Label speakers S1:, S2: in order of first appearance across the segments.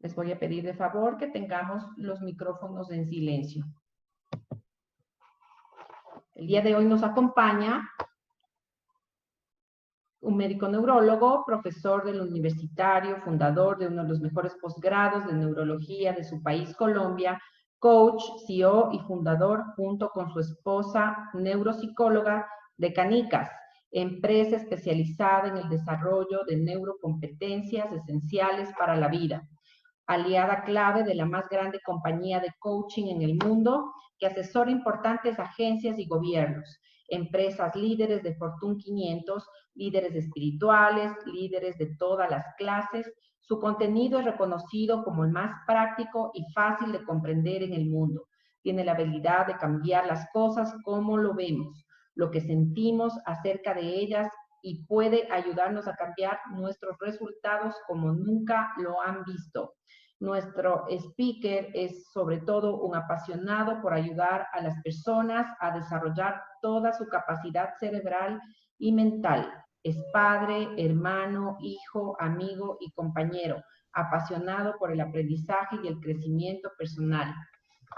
S1: Les voy a pedir de favor que tengamos los micrófonos en silencio. El día de hoy nos acompaña un médico neurólogo, profesor del universitario, fundador de uno de los mejores posgrados de neurología de su país, Colombia, coach, CEO y fundador, junto con su esposa, neuropsicóloga, de Canicas, empresa especializada en el desarrollo de neurocompetencias esenciales para la vida, aliada clave de la más grande compañía de coaching en el mundo, que asesora importantes agencias y gobiernos, empresas líderes de Fortune 500, líderes espirituales, líderes de todas las clases. Su contenido es reconocido como el más práctico y fácil de comprender en el mundo. Tiene la habilidad de cambiar las cosas como lo vemos, lo que sentimos acerca de ellas, y puede ayudarnos a cambiar nuestros resultados como nunca lo han visto. Nuestro speaker es sobre todo un apasionado por ayudar a las personas a desarrollar toda su capacidad cerebral y mental. Es padre, hermano, hijo, amigo y compañero, apasionado por el aprendizaje y el crecimiento personal.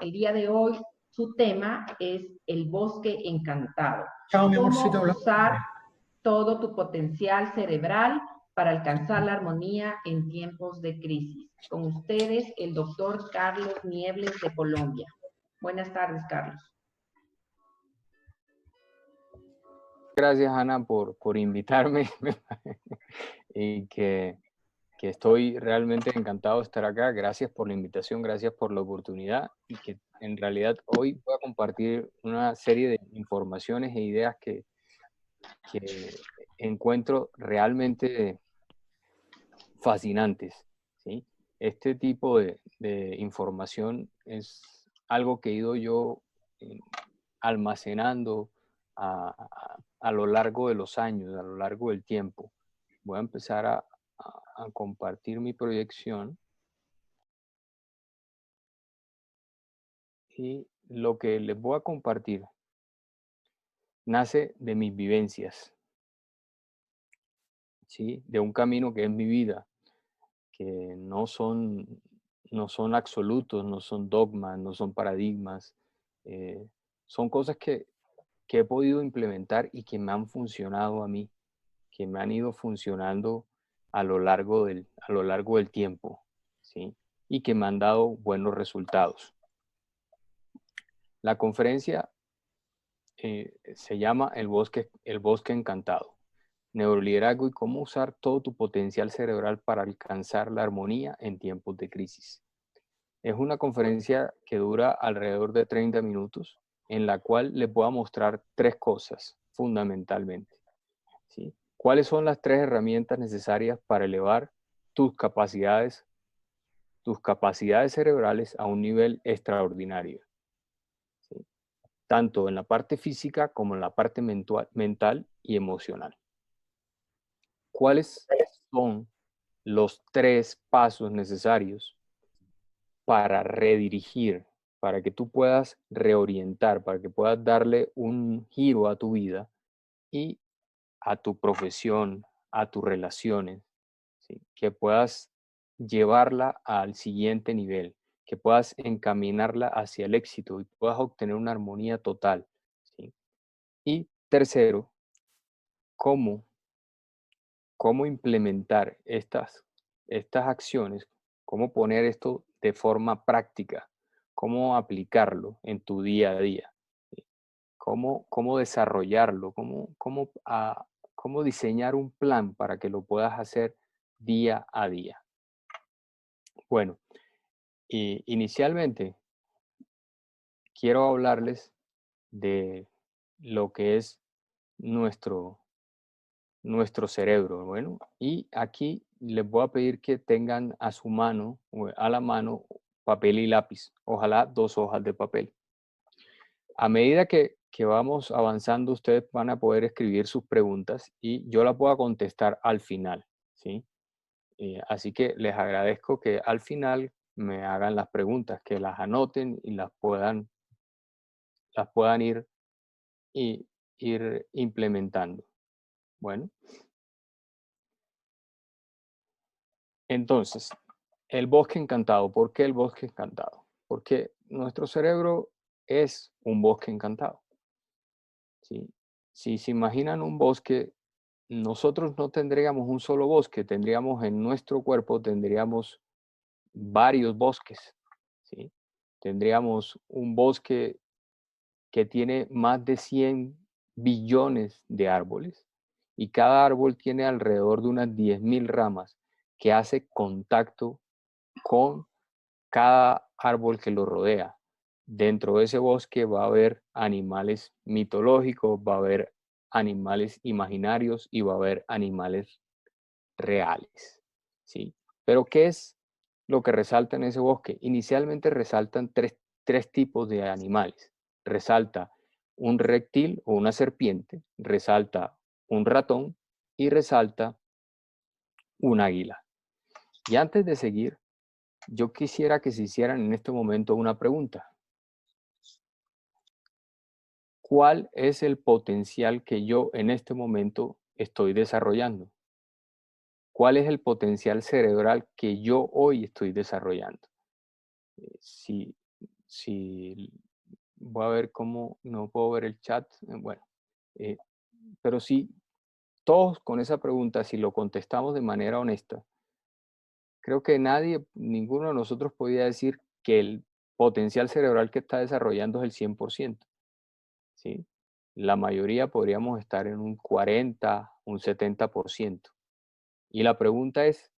S1: El día de hoy su tema es el bosque encantado.
S2: Chao, mi
S1: Cómo
S2: amorcito.
S1: usar todo tu potencial cerebral para alcanzar la armonía en tiempos de crisis. Con ustedes, el doctor Carlos Niebles de Colombia. Buenas tardes, Carlos.
S3: Gracias, Ana, por invitarme y que estoy realmente encantado de estar acá. Gracias por la invitación, gracias por la oportunidad, y que en realidad hoy voy a compartir una serie de informaciones e ideas que encuentro realmente fascinantes, ¿sí? Este tipo de información es algo que he ido yo almacenando a lo largo de los años, a lo largo del tiempo. Voy a empezar a compartir mi proyección, y lo que les voy a compartir nace de mis vivencias, ¿sí? De un camino que es mi vida, que no son absolutos, no son dogmas, no son paradigmas, son cosas que he podido implementar y que me han funcionado a mí, que me han ido funcionando a lo largo del tiempo, ¿sí? Y que me han dado buenos resultados. La conferencia se llama El bosque encantado, neuroliderazgo y cómo usar todo tu potencial cerebral para alcanzar la armonía en tiempos de crisis. Es una conferencia que dura alrededor de 30 minutos, en la cual les voy a mostrar tres cosas fundamentalmente, ¿sí? ¿Cuáles son las tres herramientas necesarias para elevar tus capacidades cerebrales a un nivel extraordinario, ¿sí? Tanto en la parte física como en la parte mental y emocional? ¿Cuáles son los tres pasos necesarios para redirigir, para que tú puedas reorientar, para que puedas darle un giro a tu vida y a tu profesión, a tus relaciones, ¿sí? Que puedas llevarla al siguiente nivel, que puedas encaminarla hacia el éxito y puedas obtener una armonía total, ¿sí? Y tercero, cómo implementar estas acciones, cómo poner esto de forma práctica, cómo aplicarlo en tu día a día, ¿sí? Cómo desarrollarlo, cómo diseñar un plan para que lo puedas hacer día a día. Bueno, inicialmente quiero hablarles de lo que es nuestro cerebro. Bueno, y aquí les voy a pedir que tengan a su mano, o a la mano, papel y lápiz. Ojalá 2 hojas de papel. A medida que vamos avanzando, ustedes van a poder escribir sus preguntas y yo las voy a contestar al final, ¿sí? Así que les agradezco que al final me hagan las preguntas, que las anoten y las puedan ir implementando. Bueno. Entonces, El bosque encantado. ¿Por qué el bosque encantado? Porque nuestro cerebro es un bosque encantado, ¿sí? Si se imaginan un bosque, nosotros no tendríamos un solo bosque, tendríamos en nuestro cuerpo, tendríamos varios bosques, ¿sí? Tendríamos un bosque que tiene más de 100 billones de árboles y cada árbol tiene alrededor de unas 10.000 ramas que hace contacto con cada árbol que lo rodea. Dentro de ese bosque va a haber animales mitológicos, va a haber animales imaginarios y va a haber animales reales, ¿sí? Pero ¿qué es lo que resalta en ese bosque? Inicialmente resaltan tres tipos de animales. Resalta un reptil o una serpiente, resalta un ratón y resalta un águila. Y antes de seguir, yo quisiera que se hicieran en este momento una pregunta. ¿Cuál es el potencial que yo en este momento estoy desarrollando? ¿Cuál es el potencial cerebral que yo hoy estoy desarrollando? Si, si voy a ver cómo, no puedo ver el chat, bueno, eh, pero si todos con esa pregunta, si lo contestamos de manera honesta, creo que nadie, ninguno de nosotros podía decir que el potencial cerebral que está desarrollando es el 100%, ¿sí? La mayoría podríamos estar en un 40, un 70%. Y la pregunta es,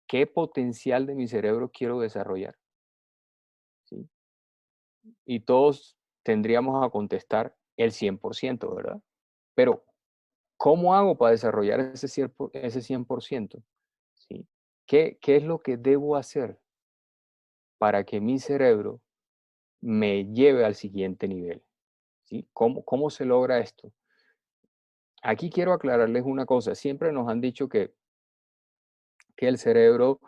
S3: ¿qué potencial de mi cerebro quiero desarrollar? ¿Sí? Y todos tendríamos a contestar el 100%, ¿verdad? Pero, ¿cómo hago para desarrollar ese 100%? ¿Sí? ¿Qué es lo que debo hacer para que mi cerebro me lleve al siguiente nivel? ¿Sí? ¿Cómo se logra esto? Aquí quiero aclararles una cosa. Siempre nos han dicho que el cerebro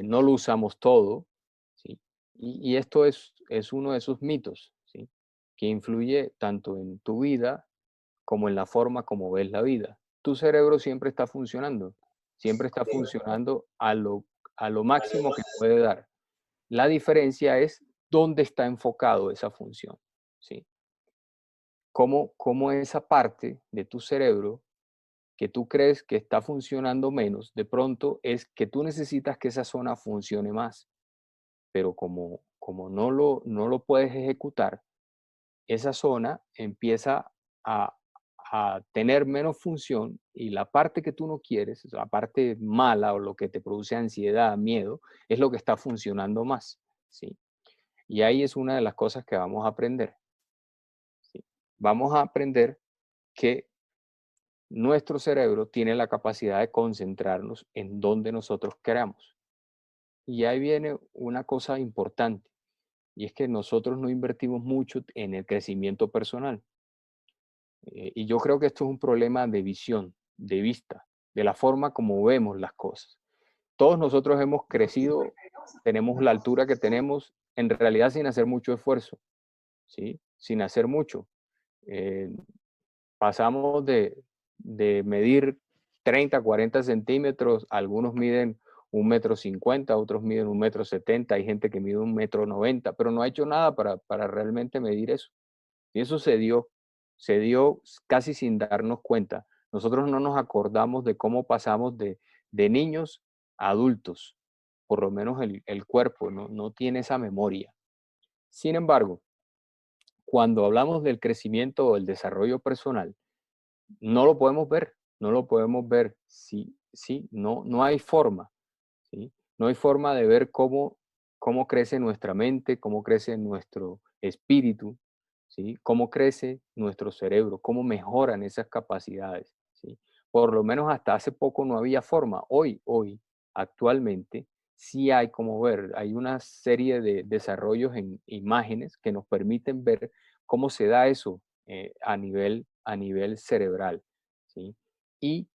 S3: no lo usamos todo, ¿sí? Y esto es uno de esos mitos, ¿sí? Que influye tanto en tu vida como en la forma como ves la vida. Tu cerebro siempre está funcionando a lo máximo que puede dar. La diferencia es dónde está enfocado esa función, ¿sí? Cómo esa parte de tu cerebro que tú crees que está funcionando menos, de pronto es que tú necesitas que esa zona funcione más, pero como no lo puedes ejecutar, esa zona empieza a, a tener menos función y la parte que tú no quieres, la parte mala o lo que te produce ansiedad, miedo, es lo que está funcionando más, ¿sí? Y ahí es una de las cosas que vamos a aprender, ¿sí? Vamos a aprender que nuestro cerebro tiene la capacidad de concentrarnos en donde nosotros queramos. Y ahí viene una cosa importante, y es que nosotros no invertimos mucho en el crecimiento personal. Y yo creo que esto es un problema de visión, de vista, de la forma como vemos las cosas. Todos nosotros hemos crecido, tenemos la altura que tenemos, en realidad sin hacer mucho esfuerzo, ¿sí? Sin hacer mucho. Eh, Pasamos de medir 30, 40 centímetros, algunos miden 1,50 m, otros miden 1,70 m, hay gente que mide 1,90 m, pero no ha hecho nada para realmente medir eso. Y eso se dio casi sin darnos cuenta. Nosotros no nos acordamos de cómo pasamos de niños a adultos, por lo menos el cuerpo no tiene esa memoria. Sin embargo, cuando hablamos del crecimiento o el desarrollo personal, no lo podemos ver, no lo podemos ver. Sí, sí, no hay forma, ¿sí? No hay forma de ver cómo crece nuestra mente, cómo crece nuestro espíritu, ¿sí? Cómo crece nuestro cerebro, cómo mejoran esas capacidades, ¿sí? Por lo menos hasta hace poco no había forma. Hoy, actualmente, sí hay como ver. Hay una serie de desarrollos en imágenes que nos permiten ver cómo se da eso a nivel cerebral, ¿sí? Y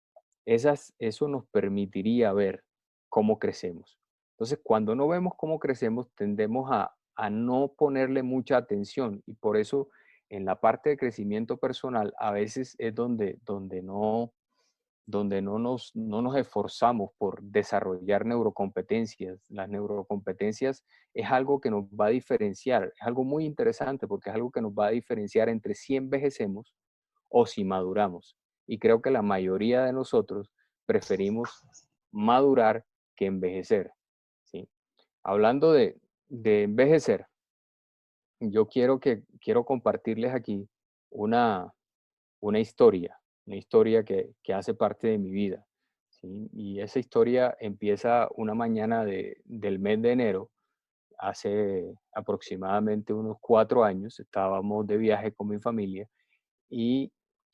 S3: eso nos permitiría ver cómo crecemos. Entonces, cuando no vemos cómo crecemos, tendemos a no ponerle mucha atención y por eso en la parte de crecimiento personal a veces es donde donde no nos esforzamos por desarrollar neurocompetencias. Las neurocompetencias es algo que nos va a diferenciar, es algo muy interesante porque es algo que nos va a diferenciar entre si envejecemos o si maduramos. Y creo que la mayoría de nosotros preferimos madurar que envejecer, ¿sí? Hablando de envejecer, yo quiero compartirles aquí una, una historia que hace parte de mi vida, ¿sí? Y esa historia empieza una mañana del mes de enero, hace aproximadamente unos 4 años. Estábamos de viaje con mi familia y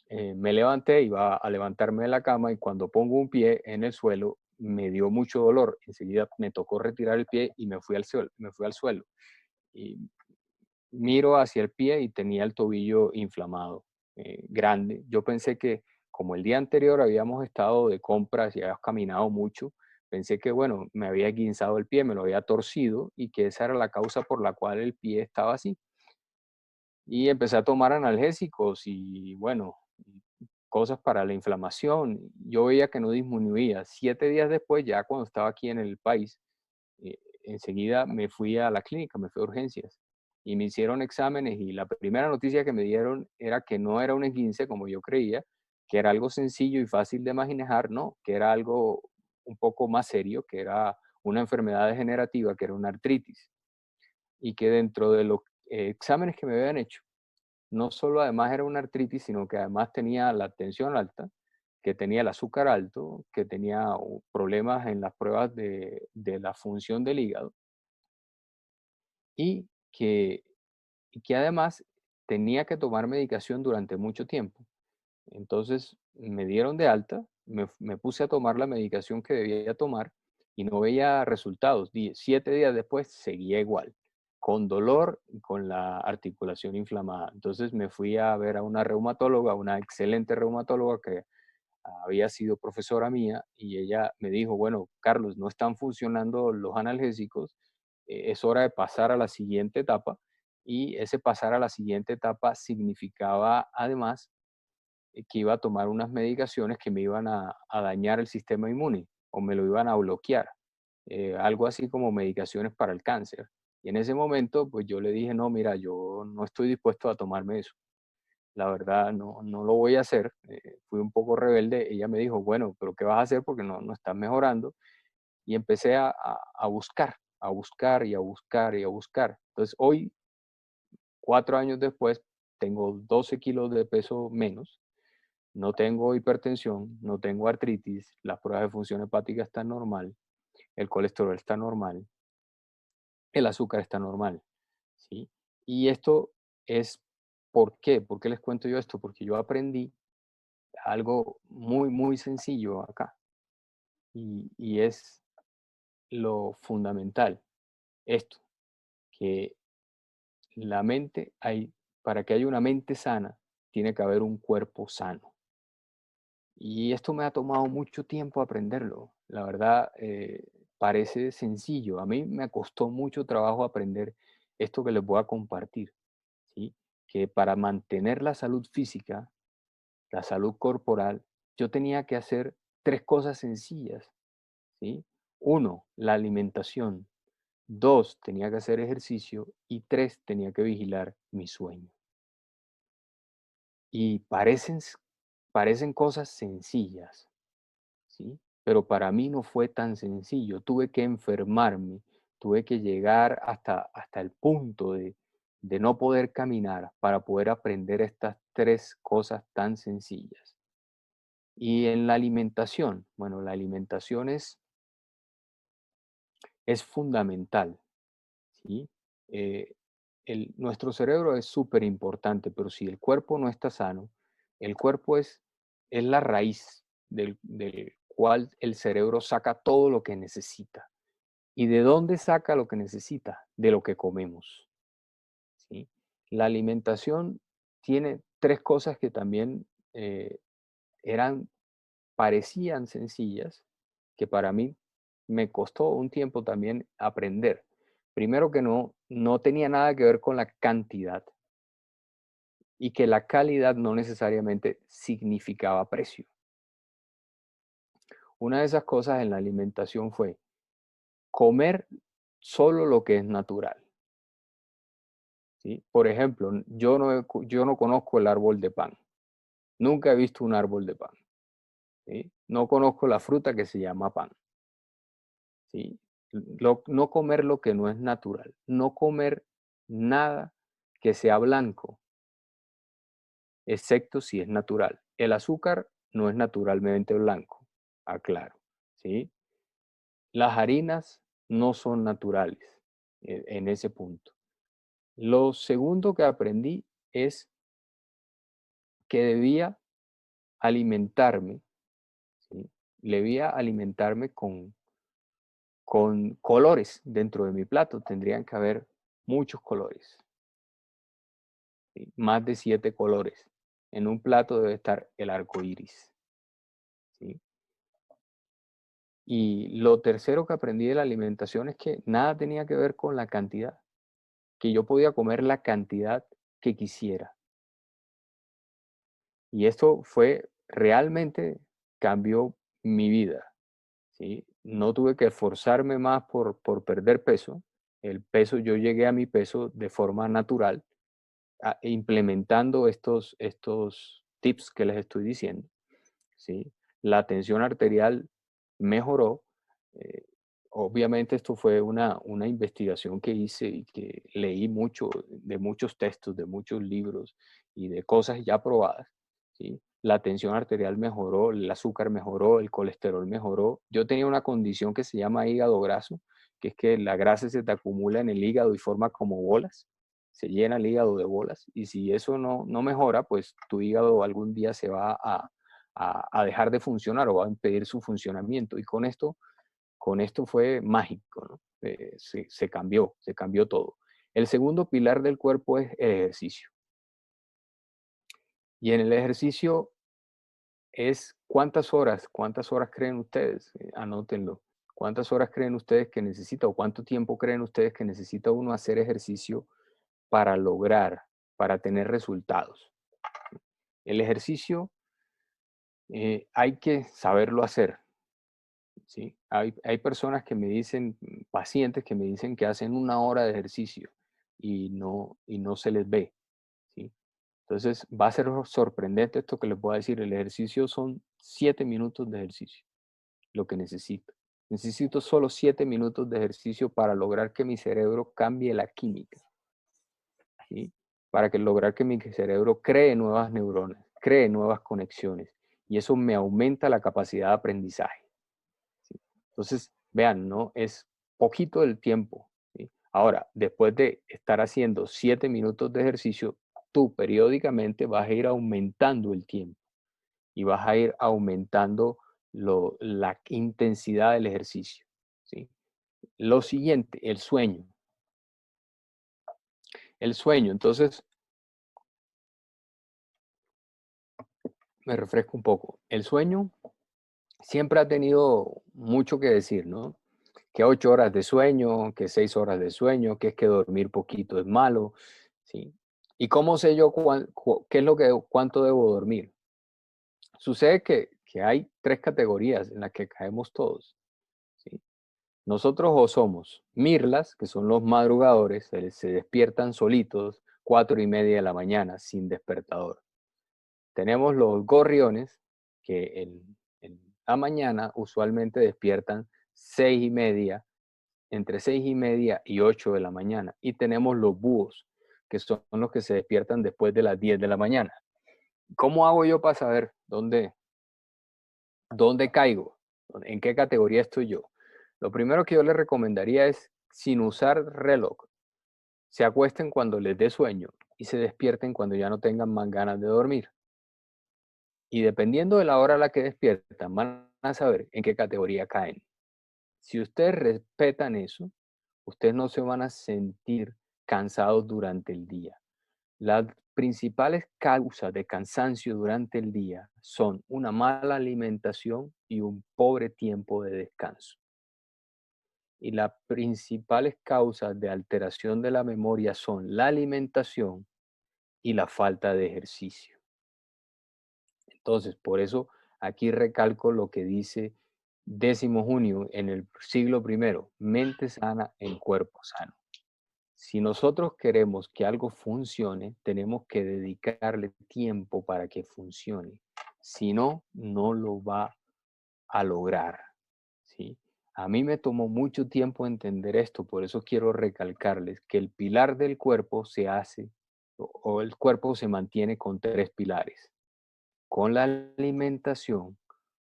S3: me levanté, iba a levantarme de la cama y cuando pongo un pie en el suelo me dio mucho dolor. Enseguida me tocó retirar el pie y me fui al suelo. Y miro hacia el pie y tenía el tobillo inflamado, grande. Yo pensé que como el día anterior habíamos estado de compras y habíamos caminado mucho, pensé que, bueno, me había guinzado el pie, me lo había torcido y que esa era la causa por la cual el pie estaba así. Y empecé a tomar analgésicos y, bueno, cosas para la inflamación. Yo veía que no disminuía. 7 días después, ya cuando estaba aquí en el país, enseguida me fui a la clínica, me fui a urgencias y me hicieron exámenes y la primera noticia que me dieron era que no era un esguince como yo creía, que era algo sencillo y fácil de manejar, no, que era algo un poco más serio, que era una enfermedad degenerativa, que era una artritis y que dentro de los exámenes que me habían hecho, no solo además era una artritis, sino que además tenía la tensión alta, que tenía el azúcar alto, que tenía problemas en las pruebas de la función del hígado y que además tenía que tomar medicación durante mucho tiempo. Entonces me dieron de alta, me puse a tomar la medicación que debía tomar y no veía resultados. 7 días después seguía igual, con dolor y con la articulación inflamada. Entonces me fui a ver a una reumatóloga, una excelente reumatóloga que había sido profesora mía y ella me dijo, bueno, Carlos, no están funcionando los analgésicos, es hora de pasar a la siguiente etapa. Y ese pasar a la siguiente etapa significaba además que iba a tomar unas medicaciones que me iban a dañar el sistema inmune o me lo iban a bloquear, algo así como medicaciones para el cáncer. Y en ese momento, pues yo le dije, no, mira, yo no estoy dispuesto a tomarme eso. La verdad, no lo voy a hacer. Fui un poco rebelde. Ella me dijo, bueno, pero ¿qué vas a hacer? Porque no estás mejorando. Y empecé a buscar, a buscar y a buscar y a buscar. Entonces, hoy, 4 años después, tengo 12 kilos de peso menos. No tengo hipertensión, no tengo artritis, las pruebas de función hepática están normal, el colesterol está normal, el azúcar está normal, ¿sí? Y esto es, ¿por qué? ¿Por qué les cuento yo esto? Porque yo aprendí algo muy, muy sencillo acá y es lo fundamental, esto, que la mente para que haya una mente sana, tiene que haber un cuerpo sano. Y esto me ha tomado mucho tiempo aprenderlo. La verdad, parece sencillo. A mí me costó mucho trabajo aprender esto que les voy a compartir, ¿sí? Que para mantener la salud física, la salud corporal, yo tenía que hacer 3 cosas sencillas, ¿sí? Uno, la alimentación. Dos, tenía que hacer ejercicio. Y tres, tenía que vigilar mi sueño. Y parecen cosas sencillas, ¿sí? Pero para mí no fue tan sencillo. Tuve que enfermarme, tuve que llegar hasta el punto de no poder caminar para poder aprender estas 3 cosas tan sencillas. Y en la alimentación, bueno, la alimentación es fundamental, ¿sí? Eh, nuestro cerebro es súper importante, pero si el cuerpo no está sano, el cuerpo es la raíz del cual el cerebro saca todo lo que necesita. ¿Y de dónde saca lo que necesita? De lo que comemos, ¿sí? La alimentación tiene 3 cosas que también eran, parecían sencillas, que para mí me costó un tiempo también aprender. Primero que no tenía nada que ver con la cantidad y que la calidad no necesariamente significaba precio. Una de esas cosas en la alimentación fue comer solo lo que es natural, ¿sí? Por ejemplo, yo no conozco el árbol de pan. Nunca he visto un árbol de pan, ¿sí? No conozco la fruta que se llama pan, ¿sí? No comer lo que no es natural. No comer nada que sea blanco, excepto si es natural. El azúcar no es naturalmente blanco, aclaro, ¿sí? Las harinas no son naturales en ese punto. Lo segundo que aprendí es que debía alimentarme, ¿sí? Debía alimentarme con colores dentro de mi plato. Tendrían que haber muchos colores, ¿sí? Más de 7 colores. En un plato debe estar el arco iris, ¿sí? Y lo tercero que aprendí de la alimentación es que nada tenía que ver con la cantidad, que yo podía comer la cantidad que quisiera. Y esto fue realmente cambió mi vida, ¿sí? No tuve que esforzarme más por perder peso. El peso, yo llegué a mi peso de forma natural, implementando estos tips que les estoy diciendo, ¿sí? La tensión arterial mejoró. eh, Obviamente esto fue una investigación que hice y que leí mucho de muchos textos, de muchos libros y de cosas ya probadas, ¿sí? La tensión arterial mejoró, el azúcar mejoró, el colesterol mejoró. Yo tenía una condición que se llama hígado graso, que es que la grasa se te acumula en el hígado y forma como bolas, se llena el hígado de bolas, y si eso no mejora, pues tu hígado algún día se va a dejar de funcionar o va a impedir su funcionamiento. Y con esto fue mágico, ¿no? Se cambió todo. El segundo pilar del cuerpo es el ejercicio. Y en el ejercicio es cuántas horas creen ustedes, anótenlo. ¿Cuántas horas creen ustedes que necesita o cuánto tiempo creen ustedes que necesita uno hacer ejercicio para lograr, para tener resultados? El ejercicio hay que saberlo hacer, ¿sí? Hay personas que me dicen, pacientes que me dicen que hacen 1 hora de ejercicio y no se les ve, ¿sí? Entonces va a ser sorprendente esto que les voy a decir. El ejercicio son 7 minutos de ejercicio, lo que necesito. Necesito solo 7 minutos de ejercicio para lograr que mi cerebro cambie la química, ¿sí? Para lograr que mi cerebro cree nuevas neuronas, cree nuevas conexiones, y eso me aumenta la capacidad de aprendizaje, ¿sí? Entonces, vean, ¿no? Es poquito el tiempo, ¿sí? Ahora, después de estar haciendo 7 minutos de ejercicio, tú periódicamente vas a ir aumentando el tiempo y vas a ir aumentando la intensidad del ejercicio, ¿sí? Lo siguiente, el sueño. El sueño, entonces, me refresco un poco. El sueño siempre ha tenido mucho que decir, ¿no? Que 8 horas de sueño, que 6 horas de sueño, que es que dormir poquito es malo, ¿sí? ¿Y cómo sé yo qué es lo que, cuánto debo dormir? Sucede que hay 3 categorías en las que caemos todos, ¿sí? Nosotros o somos mirlas, que son los madrugadores, se despiertan solitos 4:30 de la mañana sin despertador. Tenemos los gorriones, que en la mañana usualmente despiertan 6:30, entre 6:30 y 8 de la mañana. Y tenemos los búhos, que son los que se despiertan después de las 10 de la mañana. ¿Cómo hago yo para saber dónde caigo? ¿En qué categoría estoy yo? Lo primero que yo les recomendaría es, sin usar reloj, se acuesten cuando les dé sueño y se despierten cuando ya no tengan más ganas de dormir. Y dependiendo de la hora a la que despiertan, van a saber en qué categoría caen. Si ustedes respetan eso, ustedes no se van a sentir cansados durante el día. Las principales causas de cansancio durante el día son una mala alimentación y un pobre tiempo de descanso. Y las principales causas de alteración de la memoria son la alimentación y la falta de ejercicio. Entonces, por eso aquí recalco lo que dice 10 junio en el siglo primero, mente sana en cuerpo sano. Si nosotros queremos que algo funcione, tenemos que dedicarle tiempo para que funcione. Si no, no lo va a lograr, ¿sí? A mí me tomó mucho tiempo entender esto, por eso quiero recalcarles que el pilar del cuerpo se hace, o el cuerpo se mantiene con 3 pilares: con la alimentación,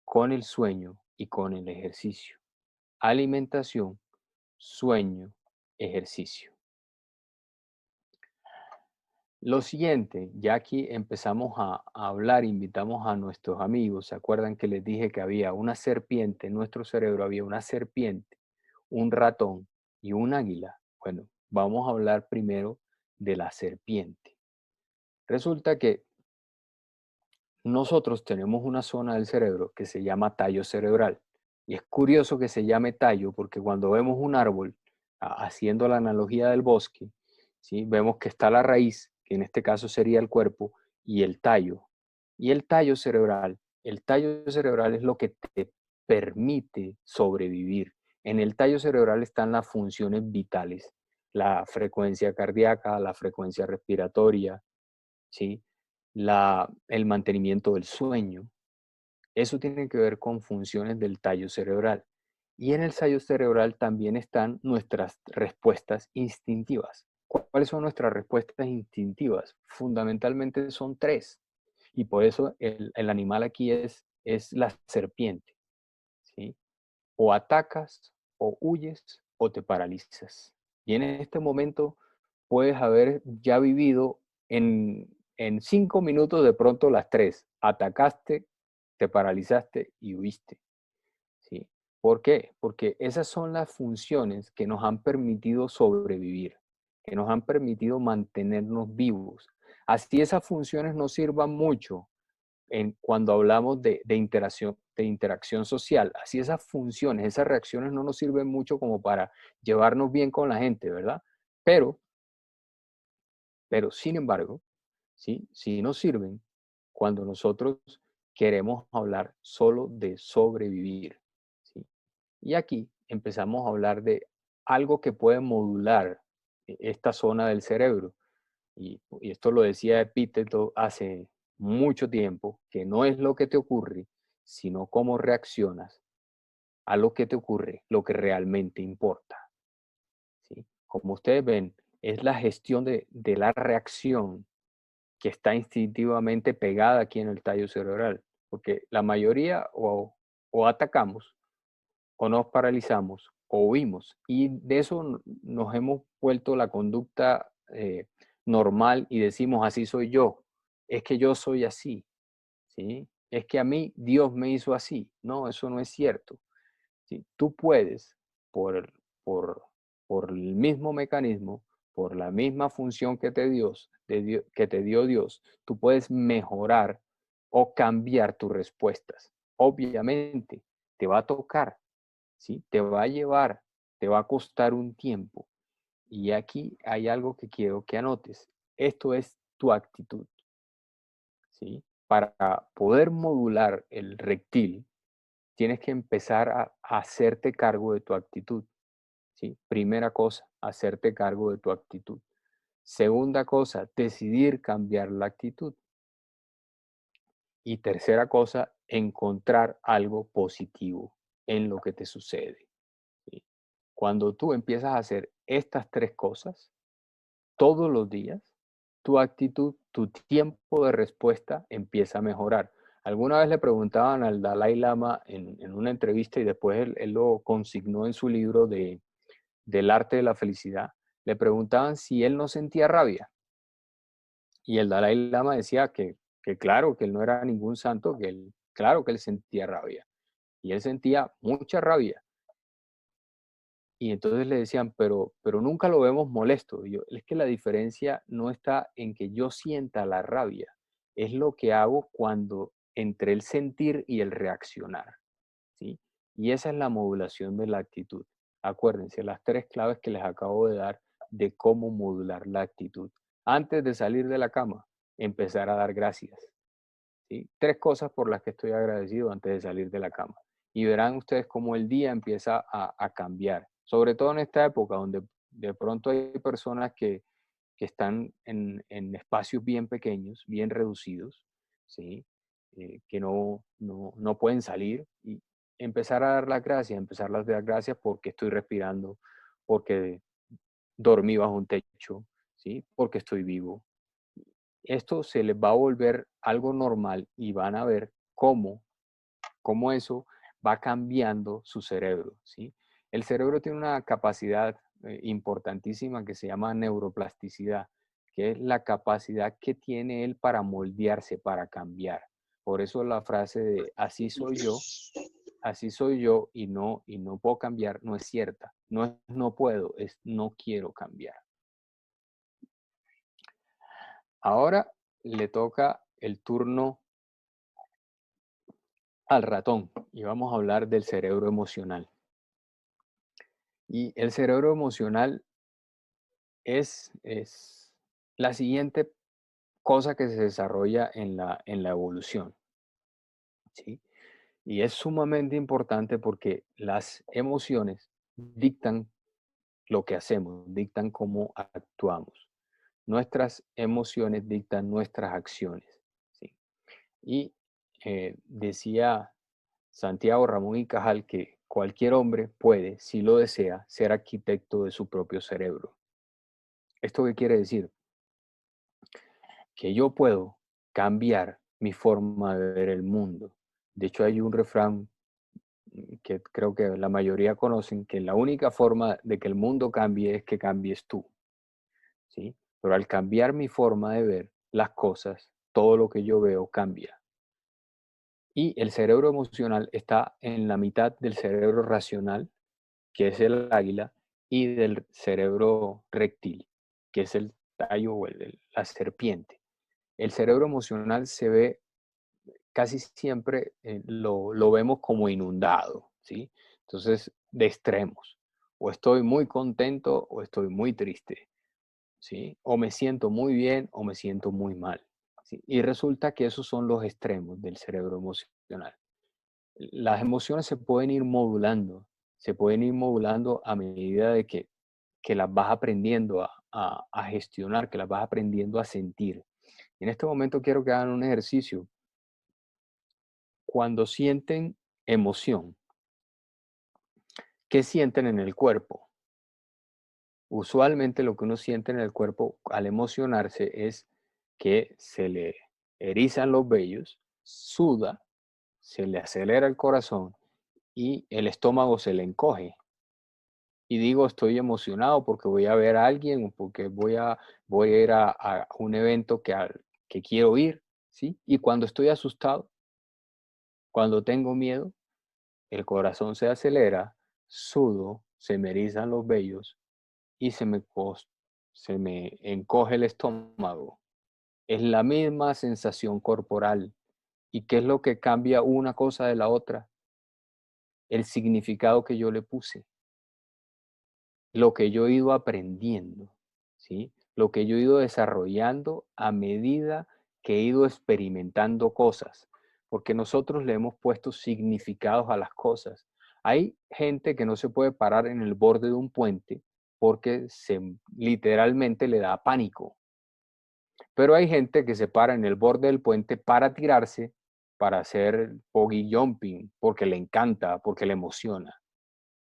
S3: con el sueño y con el ejercicio. Alimentación, sueño, ejercicio. Lo siguiente, ya aquí empezamos a hablar, invitamos a nuestros amigos. ¿Se acuerdan que les dije que había una serpiente en nuestro cerebro? Había una serpiente, un ratón y un águila. Bueno, vamos a hablar primero de la serpiente. Resulta que nosotros tenemos una zona del cerebro que se llama tallo cerebral. Y es curioso que se llame tallo porque cuando vemos un árbol, haciendo la analogía del bosque, ¿sí? Vemos que está la raíz, que en este caso sería el cuerpo, y el tallo. Y el tallo cerebral es lo que te permite sobrevivir. En el tallo cerebral están las funciones vitales, la frecuencia cardíaca, la frecuencia respiratoria, ¿sí? El mantenimiento del sueño. Eso tiene que ver con funciones del tallo cerebral. Y en el tallo cerebral también están nuestras respuestas instintivas. ¿Cuáles son nuestras respuestas instintivas? Fundamentalmente son 3. Y por eso el animal aquí es la serpiente, ¿sí? O atacas, o huyes, o te paralizas. Y en este momento puedes haber ya vivido en 5 minutos de pronto las 3. Atacaste, te paralizaste y huiste, ¿sí? ¿Por qué? Porque esas son las funciones que nos han permitido sobrevivir, que nos han permitido mantenernos vivos. Así esas funciones nos sirvan mucho cuando hablamos de interacción social. Así esas funciones, esas reacciones no nos sirven mucho como para llevarnos bien con la gente, ¿verdad? Pero sin embargo, ¿sí? Sí nos sirven cuando nosotros queremos hablar solo de sobrevivir, ¿sí? Y aquí empezamos a hablar de algo que puede modular esta zona del cerebro. Y esto lo decía Epíteto hace mucho tiempo, que no es lo que te ocurre, sino cómo reaccionas a lo que te ocurre, lo que realmente importa, ¿sí? Como ustedes ven, es la gestión de la reacción que está instintivamente pegada aquí en el tallo cerebral, porque la mayoría o atacamos, o nos paralizamos, o huimos, y de eso nos hemos vuelto la conducta normal y decimos, así soy yo, es que yo soy así, ¿sí? Es que a mí Dios me hizo así. No, eso no es cierto, ¿sí? Tú puedes, por, por, por el mismo mecanismo, por la misma función que te dio Dios, tú puedes mejorar o cambiar tus respuestas. Obviamente, te va a tocar, ¿sí? Te va a llevar, te va a costar un tiempo. Y aquí hay algo que quiero que anotes. Esto es tu actitud, ¿sí? Para poder modular el reptil, tienes que empezar a hacerte cargo de tu actitud, ¿sí? Primera cosa, hacerte cargo de tu actitud. Segunda cosa, decidir cambiar la actitud. Y tercera cosa, encontrar algo positivo en lo que te sucede, ¿sí? Cuando tú empiezas a hacer estas 3 cosas todos los días, tu actitud, tu tiempo de respuesta empieza a mejorar. Alguna vez le preguntaban al Dalai Lama en una entrevista y después él lo consignó en su libro del arte de la felicidad. Le preguntaban si él no sentía rabia. Y el Dalai Lama decía que claro, que él no era ningún santo, que él, claro que él sentía rabia. Y él sentía mucha rabia. Y entonces le decían, pero nunca lo vemos molesto. Y yo, es que la diferencia no está en que yo sienta la rabia, es lo que hago cuando entre el sentir y el reaccionar, ¿sí? Y esa es la modulación de la actitud. Acuérdense, las 3 claves que les acabo de dar de cómo modular la actitud. Antes de salir de la cama, empezar a dar gracias, ¿sí? 3 cosas por las que estoy agradecido antes de salir de la cama. y verán ustedes cómo el día empieza a cambiar. Sobre todo en esta época donde de pronto hay personas que están en espacios bien pequeños, bien reducidos, ¿sí? Que no pueden salir y empezar a dar las gracias, empezar a dar gracias porque estoy respirando, porque dormí bajo un techo, ¿sí? Porque estoy vivo. Esto se les va a volver algo normal y van a ver cómo eso va cambiando su cerebro, ¿sí? El cerebro tiene una capacidad importantísima que se llama neuroplasticidad, que es la capacidad que tiene él para moldearse, para cambiar. Por eso la frase de así soy yo y no puedo cambiar, no es cierta. No es no puedo, es no quiero cambiar. Ahora le toca el turno al ratón y vamos a hablar del cerebro emocional. Y el cerebro emocional es la siguiente cosa que se desarrolla en la evolución, ¿sí? Y es sumamente importante porque las emociones dictan lo que hacemos, dictan cómo actuamos. Nuestras emociones dictan nuestras acciones, ¿sí? Y decía Santiago Ramón y Cajal que cualquier hombre puede, si lo desea, ser arquitecto de su propio cerebro. ¿Esto qué quiere decir? Que yo puedo cambiar mi forma de ver el mundo. De hecho, hay un refrán que creo que la mayoría conocen, que la única forma de que el mundo cambie es que cambies tú, ¿sí? Pero al cambiar mi forma de ver las cosas, todo lo que yo veo cambia. Y el cerebro emocional está en la mitad del cerebro racional, que es el águila, y del cerebro reptil, que es el tallo o la serpiente. El cerebro emocional se ve casi siempre, lo vemos como inundado, ¿sí? Entonces, de extremos. O estoy muy contento o estoy muy triste, ¿sí? O me siento muy bien o me siento muy mal, ¿sí? Y resulta que esos son los extremos del cerebro emocional. Las emociones se pueden ir modulando a medida de que las vas aprendiendo a gestionar, que las vas aprendiendo a sentir. En este momento quiero que hagan un ejercicio. Cuando sienten emoción, ¿qué sienten en el cuerpo? Usualmente lo que uno siente en el cuerpo al emocionarse es que se le erizan los vellos, suda, se le acelera el corazón y el estómago se le encoge. Y digo, estoy emocionado porque voy a ver a alguien o porque voy a ir a un evento que quiero ir, ¿sí? Y cuando estoy asustado, cuando tengo miedo, el corazón se acelera, sudo, se me erizan los vellos y se me encoge el estómago. Es la misma sensación corporal. ¿Y qué es lo que cambia una cosa de la otra? El significado que yo le puse, lo que yo he ido aprendiendo, ¿sí? Lo que yo he ido desarrollando a medida que he ido experimentando cosas, porque nosotros le hemos puesto significados a las cosas. Hay gente que no se puede parar en el borde de un puente porque literalmente le da pánico, pero hay gente que se para en el borde del puente para tirarse, para hacer bungee jumping, porque le encanta, porque le emociona.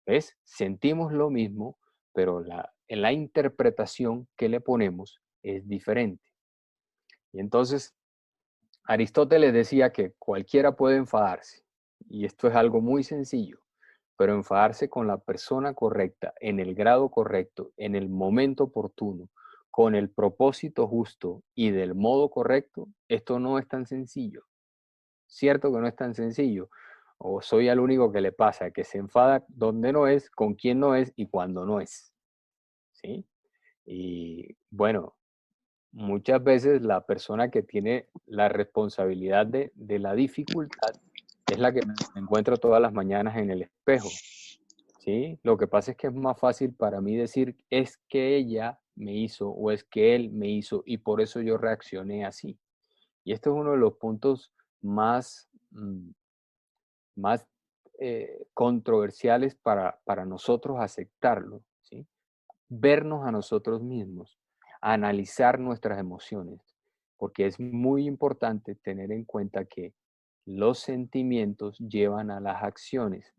S3: ¿Ves? Sentimos lo mismo, pero en la interpretación que le ponemos es diferente. Y entonces, Aristóteles decía que cualquiera puede enfadarse, y esto es algo muy sencillo, pero enfadarse con la persona correcta, en el grado correcto, en el momento oportuno, con el propósito justo y del modo correcto, esto no es tan sencillo. Cierto que no es tan sencillo. O soy al único que le pasa, que se enfada donde no es, con quién no es y cuando no es. ¿Sí? Y bueno, muchas veces la persona que tiene la responsabilidad de la dificultad es la que me encuentro todas las mañanas en el espejo. ¿Sí? Lo que pasa es que es más fácil para mí decir es que ella me hizo o es que él me hizo y por eso yo reaccioné así. Y esto es uno de los puntos más, más controversiales para nosotros aceptarlo, ¿sí? Vernos a nosotros mismos, analizar nuestras emociones, porque es muy importante tener en cuenta que los sentimientos llevan a las acciones.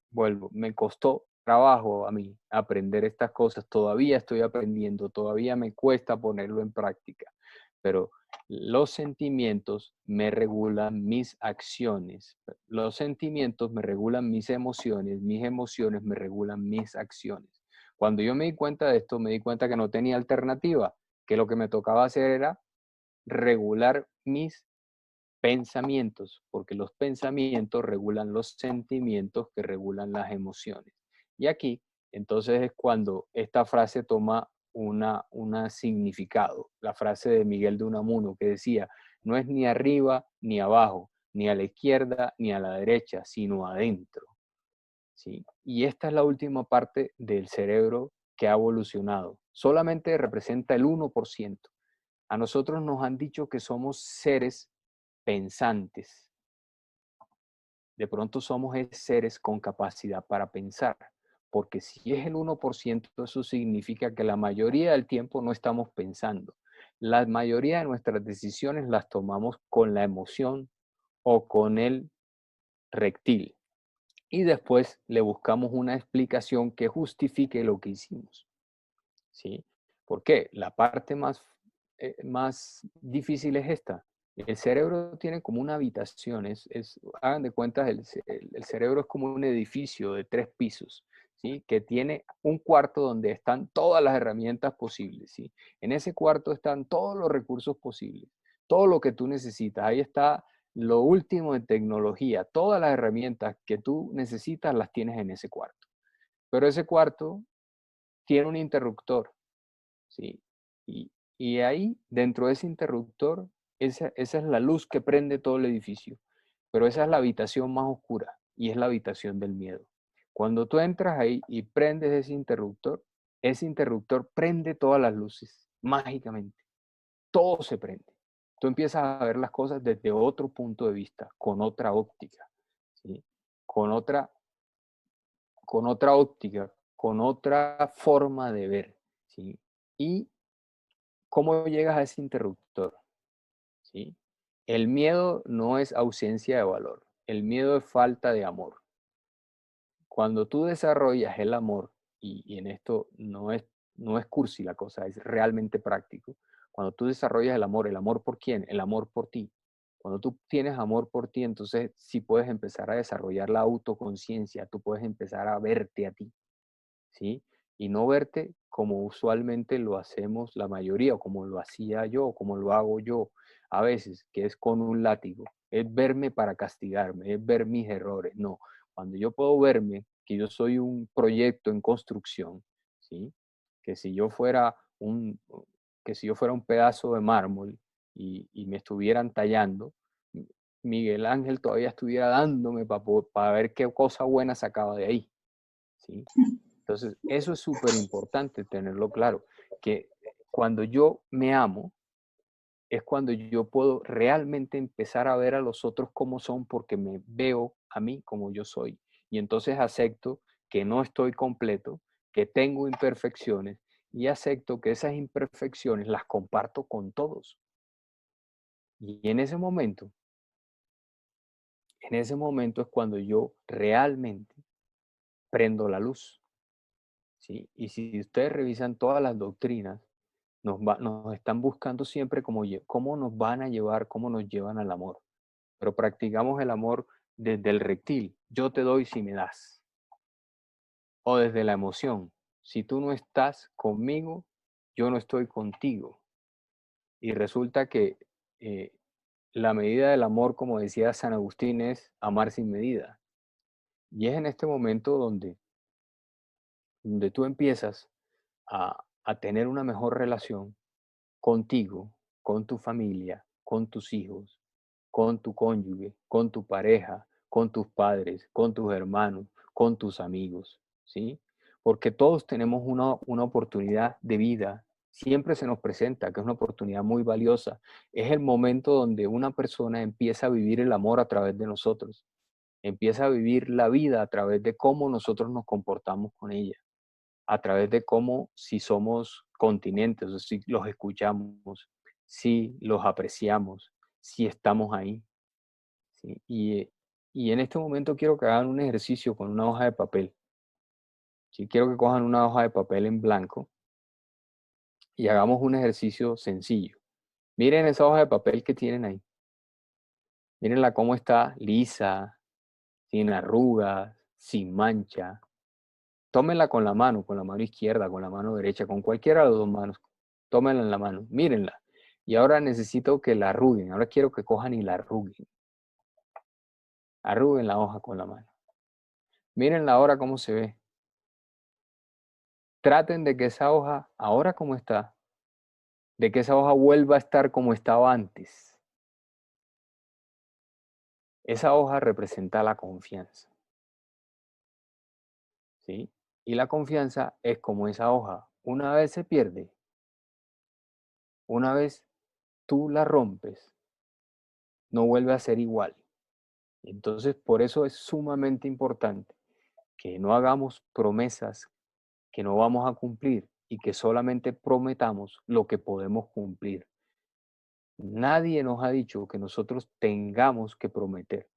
S3: Vuelvo, me costó trabajo a mí aprender estas cosas, todavía estoy aprendiendo, todavía me cuesta ponerlo en práctica, pero los sentimientos me regulan mis acciones, los sentimientos me regulan mis emociones me regulan mis acciones. Cuando yo me di cuenta de esto, me di cuenta que no tenía alternativa, que lo que me tocaba hacer era regular mis pensamientos, porque los pensamientos regulan los sentimientos que regulan las emociones. Y aquí, entonces, es cuando esta frase toma una significado. La frase de Miguel de Unamuno que decía, no es ni arriba ni abajo, ni a la izquierda ni a la derecha, sino adentro. ¿Sí? Y esta es la última parte del cerebro que ha evolucionado. Solamente representa el 1%. A nosotros nos han dicho que somos seres pensantes. De pronto somos seres con capacidad para pensar, porque si es el 1%, eso significa que la mayoría del tiempo no estamos pensando. La mayoría de nuestras decisiones las tomamos con la emoción o con el reptil. Y después le buscamos una explicación que justifique lo que hicimos. ¿Sí? ¿Por qué? La parte más difícil es esta. El cerebro tiene como una habitación, hagan de cuenta, el cerebro es como un edificio de 3 pisos, ¿sí? Que tiene un cuarto donde están todas las herramientas posibles, ¿sí? En ese cuarto están todos los recursos posibles, todo lo que tú necesitas. Ahí está lo último de tecnología, todas las herramientas que tú necesitas las tienes en ese cuarto. Pero ese cuarto tiene un interruptor, ¿sí? Y ahí, dentro de ese interruptor, esa es la luz que prende todo el edificio. Pero esa es la habitación más oscura y es la habitación del miedo. Cuando tú entras ahí y prendes ese interruptor prende todas las luces, mágicamente. Todo se prende. Tú empiezas a ver las cosas desde otro punto de vista, con otra óptica, ¿sí? Con otra, con otra óptica, con otra forma de ver, ¿sí? Y ¿cómo llegas a ese interruptor? ¿Sí? El miedo no es ausencia de valor, el miedo es falta de amor. Cuando tú desarrollas el amor, y en esto no es cursi la cosa, es realmente práctico. Cuando tú desarrollas ¿el amor por quién? El amor por ti. Cuando tú tienes amor por ti, entonces sí puedes empezar a desarrollar la autoconciencia, tú puedes empezar a verte a ti. ¿Sí? Y no verte como usualmente lo hacemos la mayoría, o como lo hacía yo, o como lo hago yo a veces, que es con un látigo. Es verme para castigarme, es ver mis errores. No, cuando yo puedo verme que yo soy un proyecto en construcción, ¿sí? Que si yo fuera un pedazo de mármol y me estuvieran tallando, Miguel Ángel todavía estuviera dándome para ver qué cosa buena sacaba de ahí, ¿sí? Entonces, eso es súper importante tenerlo claro, que cuando yo me amo, es cuando yo puedo realmente empezar a ver a los otros como son porque me veo a mí como yo soy. Y entonces acepto que no estoy completo, que tengo imperfecciones y acepto que esas imperfecciones las comparto con todos. Y en ese momento es cuando yo realmente prendo la luz. ¿Sí? Y si ustedes revisan todas las doctrinas, nos están buscando siempre cómo nos van a llevar, cómo nos llevan al amor. Pero practicamos el amor desde el reptil, yo te doy si me das. O desde la emoción, si tú no estás conmigo, yo no estoy contigo. Y resulta que eh, la medida del amor, como decía San Agustín, es amar sin medida. Y es en este momento donde tú empiezas a tener una mejor relación contigo, con tu familia, con tus hijos, con tu cónyuge, con tu pareja, con tus padres, con tus hermanos, con tus amigos, ¿sí? Porque todos tenemos una oportunidad de vida, siempre se nos presenta, que es una oportunidad muy valiosa. Es el momento donde una persona empieza a vivir el amor a través de nosotros. empieza a vivir la vida a través de cómo nosotros nos comportamos con ella, a través de cómo, si somos continentes, o si los escuchamos, si los apreciamos, si estamos ahí. ¿Sí? Y en este momento quiero que hagan un ejercicio con una hoja de papel. ¿Sí? Quiero que cojan una hoja de papel en blanco y hagamos un ejercicio sencillo. Miren esa hoja de papel que tienen ahí. Mírenla cómo está lisa, sin arrugas, sin mancha. Tómenla con la mano izquierda, con la mano derecha, con cualquiera de las dos manos. Tómenla en la mano, mírenla. Y ahora necesito que la arruguen. Ahora quiero que cojan y la arruguen. Arruguen la hoja con la mano. Mírenla ahora cómo se ve. Traten de que esa hoja, ahora como está, de que esa hoja vuelva a estar como estaba antes. Esa hoja representa la confianza. ¿Sí? Y la confianza es como esa hoja. Una vez se pierde, una vez tú la rompes, no vuelve a ser igual. Entonces, por eso es sumamente importante que no hagamos promesas que no vamos a cumplir y que solamente prometamos lo que podemos cumplir. Nadie nos ha dicho que nosotros tengamos que prometer.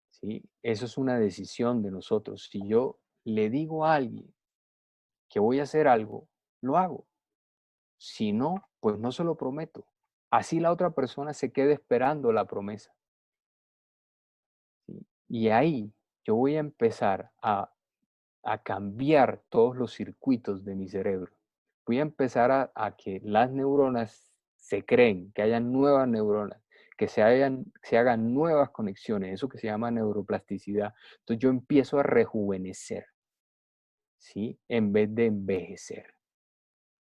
S3: ¿Sí? Eso es una decisión de nosotros. Si yo le digo a alguien que voy a hacer algo, lo hago. Si no, pues no se lo prometo. Así la otra persona se quede esperando la promesa. ¿Sí? Y ahí yo voy a empezar a cambiar todos los circuitos de mi cerebro. Voy a empezar a que las neuronas se creen, que hayan nuevas neuronas, que se hagan nuevas conexiones, eso que se llama neuroplasticidad. Entonces yo empiezo a rejuvenecer, ¿sí? En vez de envejecer,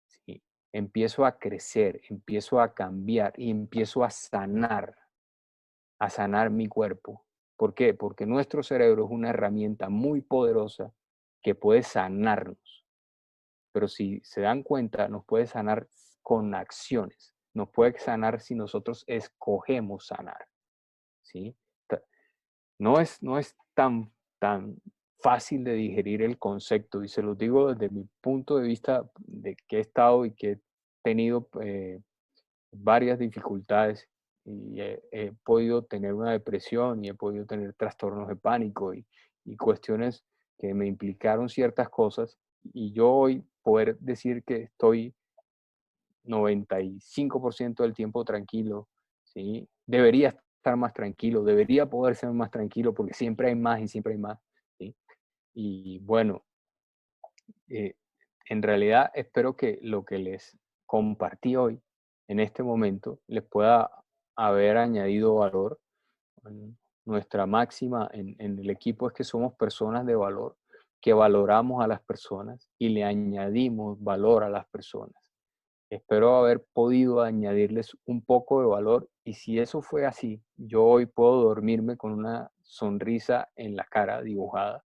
S3: ¿sí? Empiezo a crecer, empiezo a cambiar y empiezo a sanar mi cuerpo. ¿Por qué? Porque nuestro cerebro es una herramienta muy poderosa que puede sanarnos. Pero si se dan cuenta, nos puede sanar con acciones. Nos puede sanar si nosotros escogemos sanar. ¿Sí? No es tan fácil de digerir el concepto, y se los digo desde mi punto de vista de que he estado y que he tenido varias dificultades y he podido tener una depresión y he podido tener trastornos de pánico y cuestiones que me implicaron ciertas cosas, y yo hoy poder decir que estoy 95% del tiempo tranquilo, ¿sí? Debería estar más tranquilo, debería poder ser más tranquilo porque siempre hay más y siempre hay más, ¿sí? Y bueno, eh, en realidad espero que lo que les compartí hoy, en este momento, les pueda haber añadido valor. Nuestra máxima en el equipo es que somos personas de valor, que valoramos a las personas y le añadimos valor a las personas. Espero haber podido añadirles un poco de valor, y si eso fue así, yo hoy puedo dormirme con una sonrisa en la cara dibujada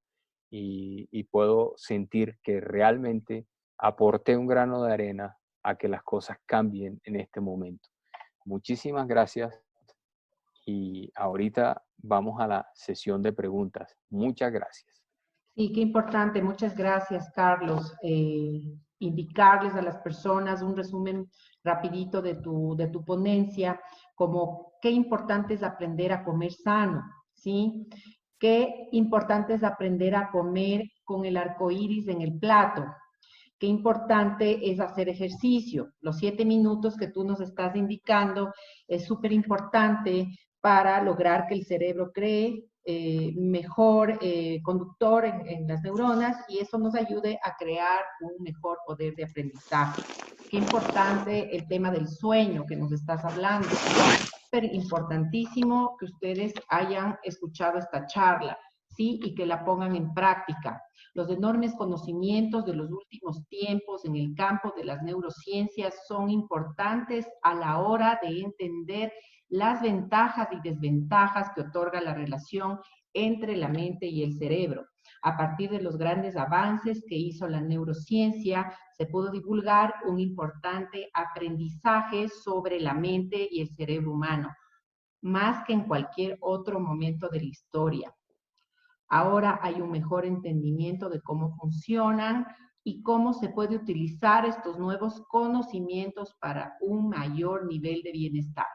S3: y puedo sentir que realmente aporté un grano de arena a que las cosas cambien en este momento. Muchísimas gracias, y ahorita vamos a la sesión de preguntas. Muchas gracias.
S1: Sí, qué importante. Muchas gracias, Carlos. Indicarles a las personas un resumen rapidito de tu ponencia, como qué importante es aprender a comer sano, ¿sí? Qué importante es aprender a comer con el arco iris en el plato. Qué importante es hacer ejercicio. Los 7 minutos que tú nos estás indicando es súper importante para lograr que el cerebro cree mejor conductor en las neuronas, y eso nos ayude a crear un mejor poder de aprendizaje. Qué importante el tema del sueño que nos estás hablando. Es súper importantísimo que ustedes hayan escuchado esta charla, ¿sí? Y que la pongan en práctica. Los enormes conocimientos de los últimos tiempos en el campo de las neurociencias son importantes a la hora de entender las ventajas y desventajas que otorga la relación entre la mente y el cerebro. A partir de los grandes avances que hizo la neurociencia, se pudo divulgar un importante aprendizaje sobre la mente y el cerebro humano. más que en cualquier otro momento de la historia. Ahora hay un mejor entendimiento de cómo funcionan y cómo se puede utilizar estos nuevos conocimientos para un mayor nivel de bienestar.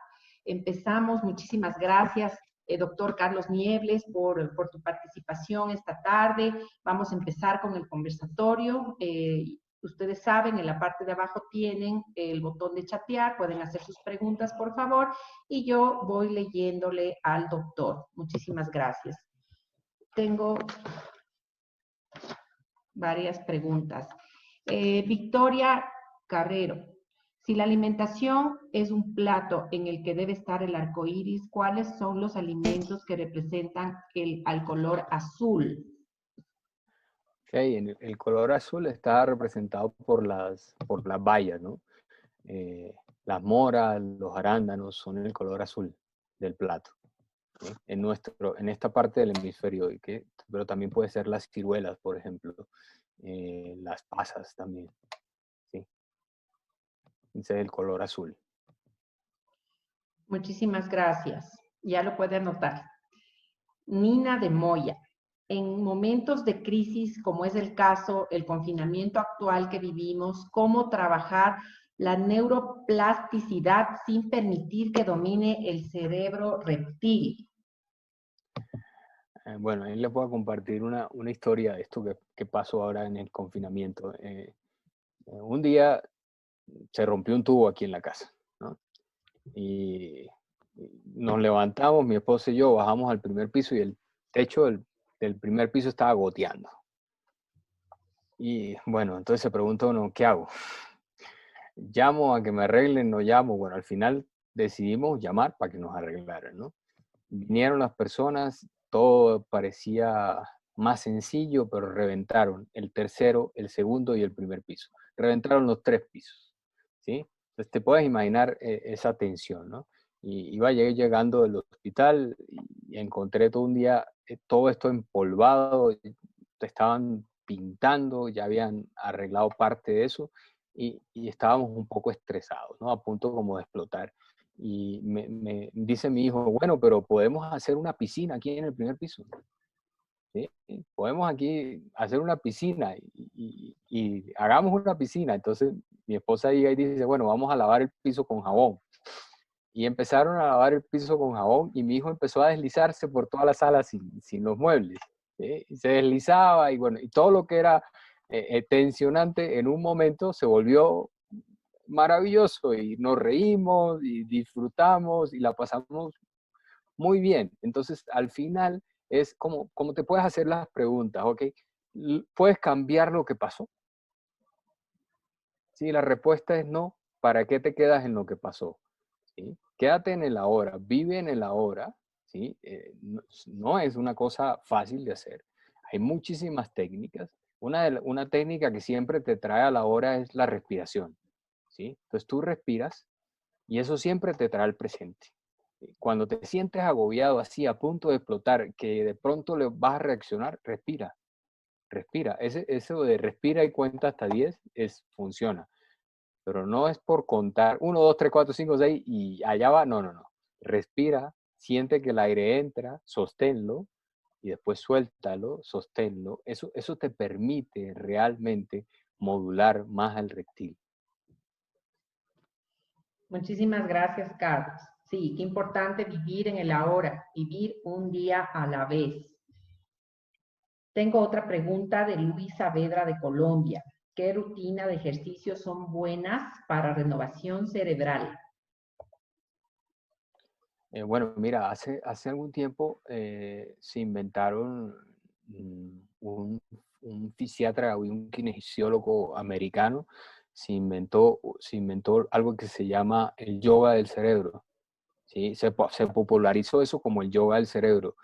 S1: Empezamos, muchísimas gracias, doctor Carlos Niebles, por tu participación esta tarde. Vamos a empezar con el conversatorio. Ustedes saben, en la parte de abajo tienen el botón de chatear, pueden hacer sus preguntas, por favor, y yo voy leyéndole al doctor. Muchísimas gracias. Tengo varias preguntas. Victoria Carrero, si la alimentación es un plato en el que debe estar el arco iris, ¿cuáles son los alimentos que representan al color azul?
S3: Okay, el color azul está representado por las bayas, ¿no? Las moras, los arándanos son el color azul del plato, ¿sí? En esta parte del hemisferio, pero también puede ser las ciruelas, por ejemplo, las pasas también, ¿sí? Ese es el color azul.
S1: Muchísimas gracias. Ya lo puede anotar. Nina de Moya. En momentos de crisis, como es el caso, el confinamiento actual que vivimos, ¿cómo trabajar la neuroplasticidad sin permitir que domine el cerebro reptil?
S3: Bueno, ahí les voy a compartir una historia de esto que pasó ahora en el confinamiento. Un día se rompió un tubo aquí en la casa, ¿no? Y nos levantamos, mi esposa y yo bajamos al primer piso y el techo del primer piso estaba goteando. Y bueno, entonces se pregunta uno, ¿qué hago? ¿Llamo a que me arreglen? ¿No llamo? Bueno, al final decidimos llamar para que nos arreglaran, ¿no? Vinieron las personas, todo parecía más sencillo, pero reventaron el tercero, el segundo y el primer piso. Reventaron los 3 pisos, ¿sí? Entonces te puedes imaginar esa tensión, ¿no? Y iba llegando del hospital y encontré todo un día todo esto empolvado, te estaban pintando, ya habían arreglado parte de eso y estábamos un poco estresados, ¿no? A punto como de explotar. Y me dice mi hijo, bueno, pero podemos hacer una piscina aquí en el primer piso, ¿sí? Podemos aquí hacer una piscina y hagamos una piscina. Entonces mi esposa llega y dice, bueno, vamos a lavar el piso con jabón. Y empezaron a lavar el piso con jabón y mi hijo empezó a deslizarse por toda la sala sin los muebles, ¿sí? Y se deslizaba y bueno, y todo lo que era tensionante en un momento se volvió maravilloso y nos reímos y disfrutamos y la pasamos muy bien. Entonces, al final es como te puedes hacer las preguntas, ¿ok? ¿Puedes cambiar lo que pasó? Si la respuesta es no, ¿para qué te quedas en lo que pasó? ¿Sí? Quédate en el ahora, vive en el ahora, ¿sí? No es una cosa fácil de hacer. Hay muchísimas técnicas. Una técnica que siempre te trae a la hora es la respiración, ¿sí? Entonces tú respiras y eso siempre te trae al presente. Cuando te sientes agobiado así, a punto de explotar, que de pronto le vas a reaccionar, respira, respira. Eso de respira y cuenta hasta 10 funciona. Pero no es por contar 1, 2, 3, 4, 5, 6 y allá va. No, no, no. Respira, siente que el aire entra, sosténlo y después suéltalo, sosténlo. Eso te permite realmente modular más al reptil.
S1: Muchísimas gracias, Carlos. Sí, qué importante vivir en el ahora, vivir un día a la vez. Tengo otra pregunta de Luis Saavedra de Colombia. ¿Qué rutina de ejercicios son buenas para renovación cerebral?
S3: Bueno, mira, hace algún tiempo se inventaron un fisiatra y un kinesiólogo americano, se inventó algo que se llama el yoga del cerebro, ¿sí? Se popularizó eso como el yoga del cerebro.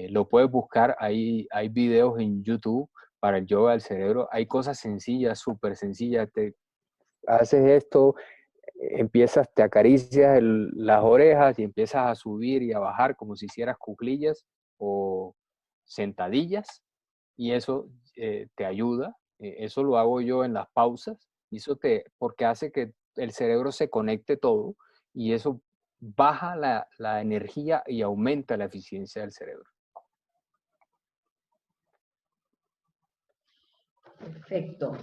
S3: Lo puedes buscar, hay videos en YouTube para el yoga del cerebro, hay cosas sencillas, súper sencillas, te haces esto, te acaricias las orejas y empiezas a subir y a bajar como si hicieras cuclillas o sentadillas y eso te ayuda. Eso lo hago yo en las pausas y porque hace que el cerebro se conecte todo y eso baja la energía y aumenta la eficiencia del cerebro.
S1: Perfecto.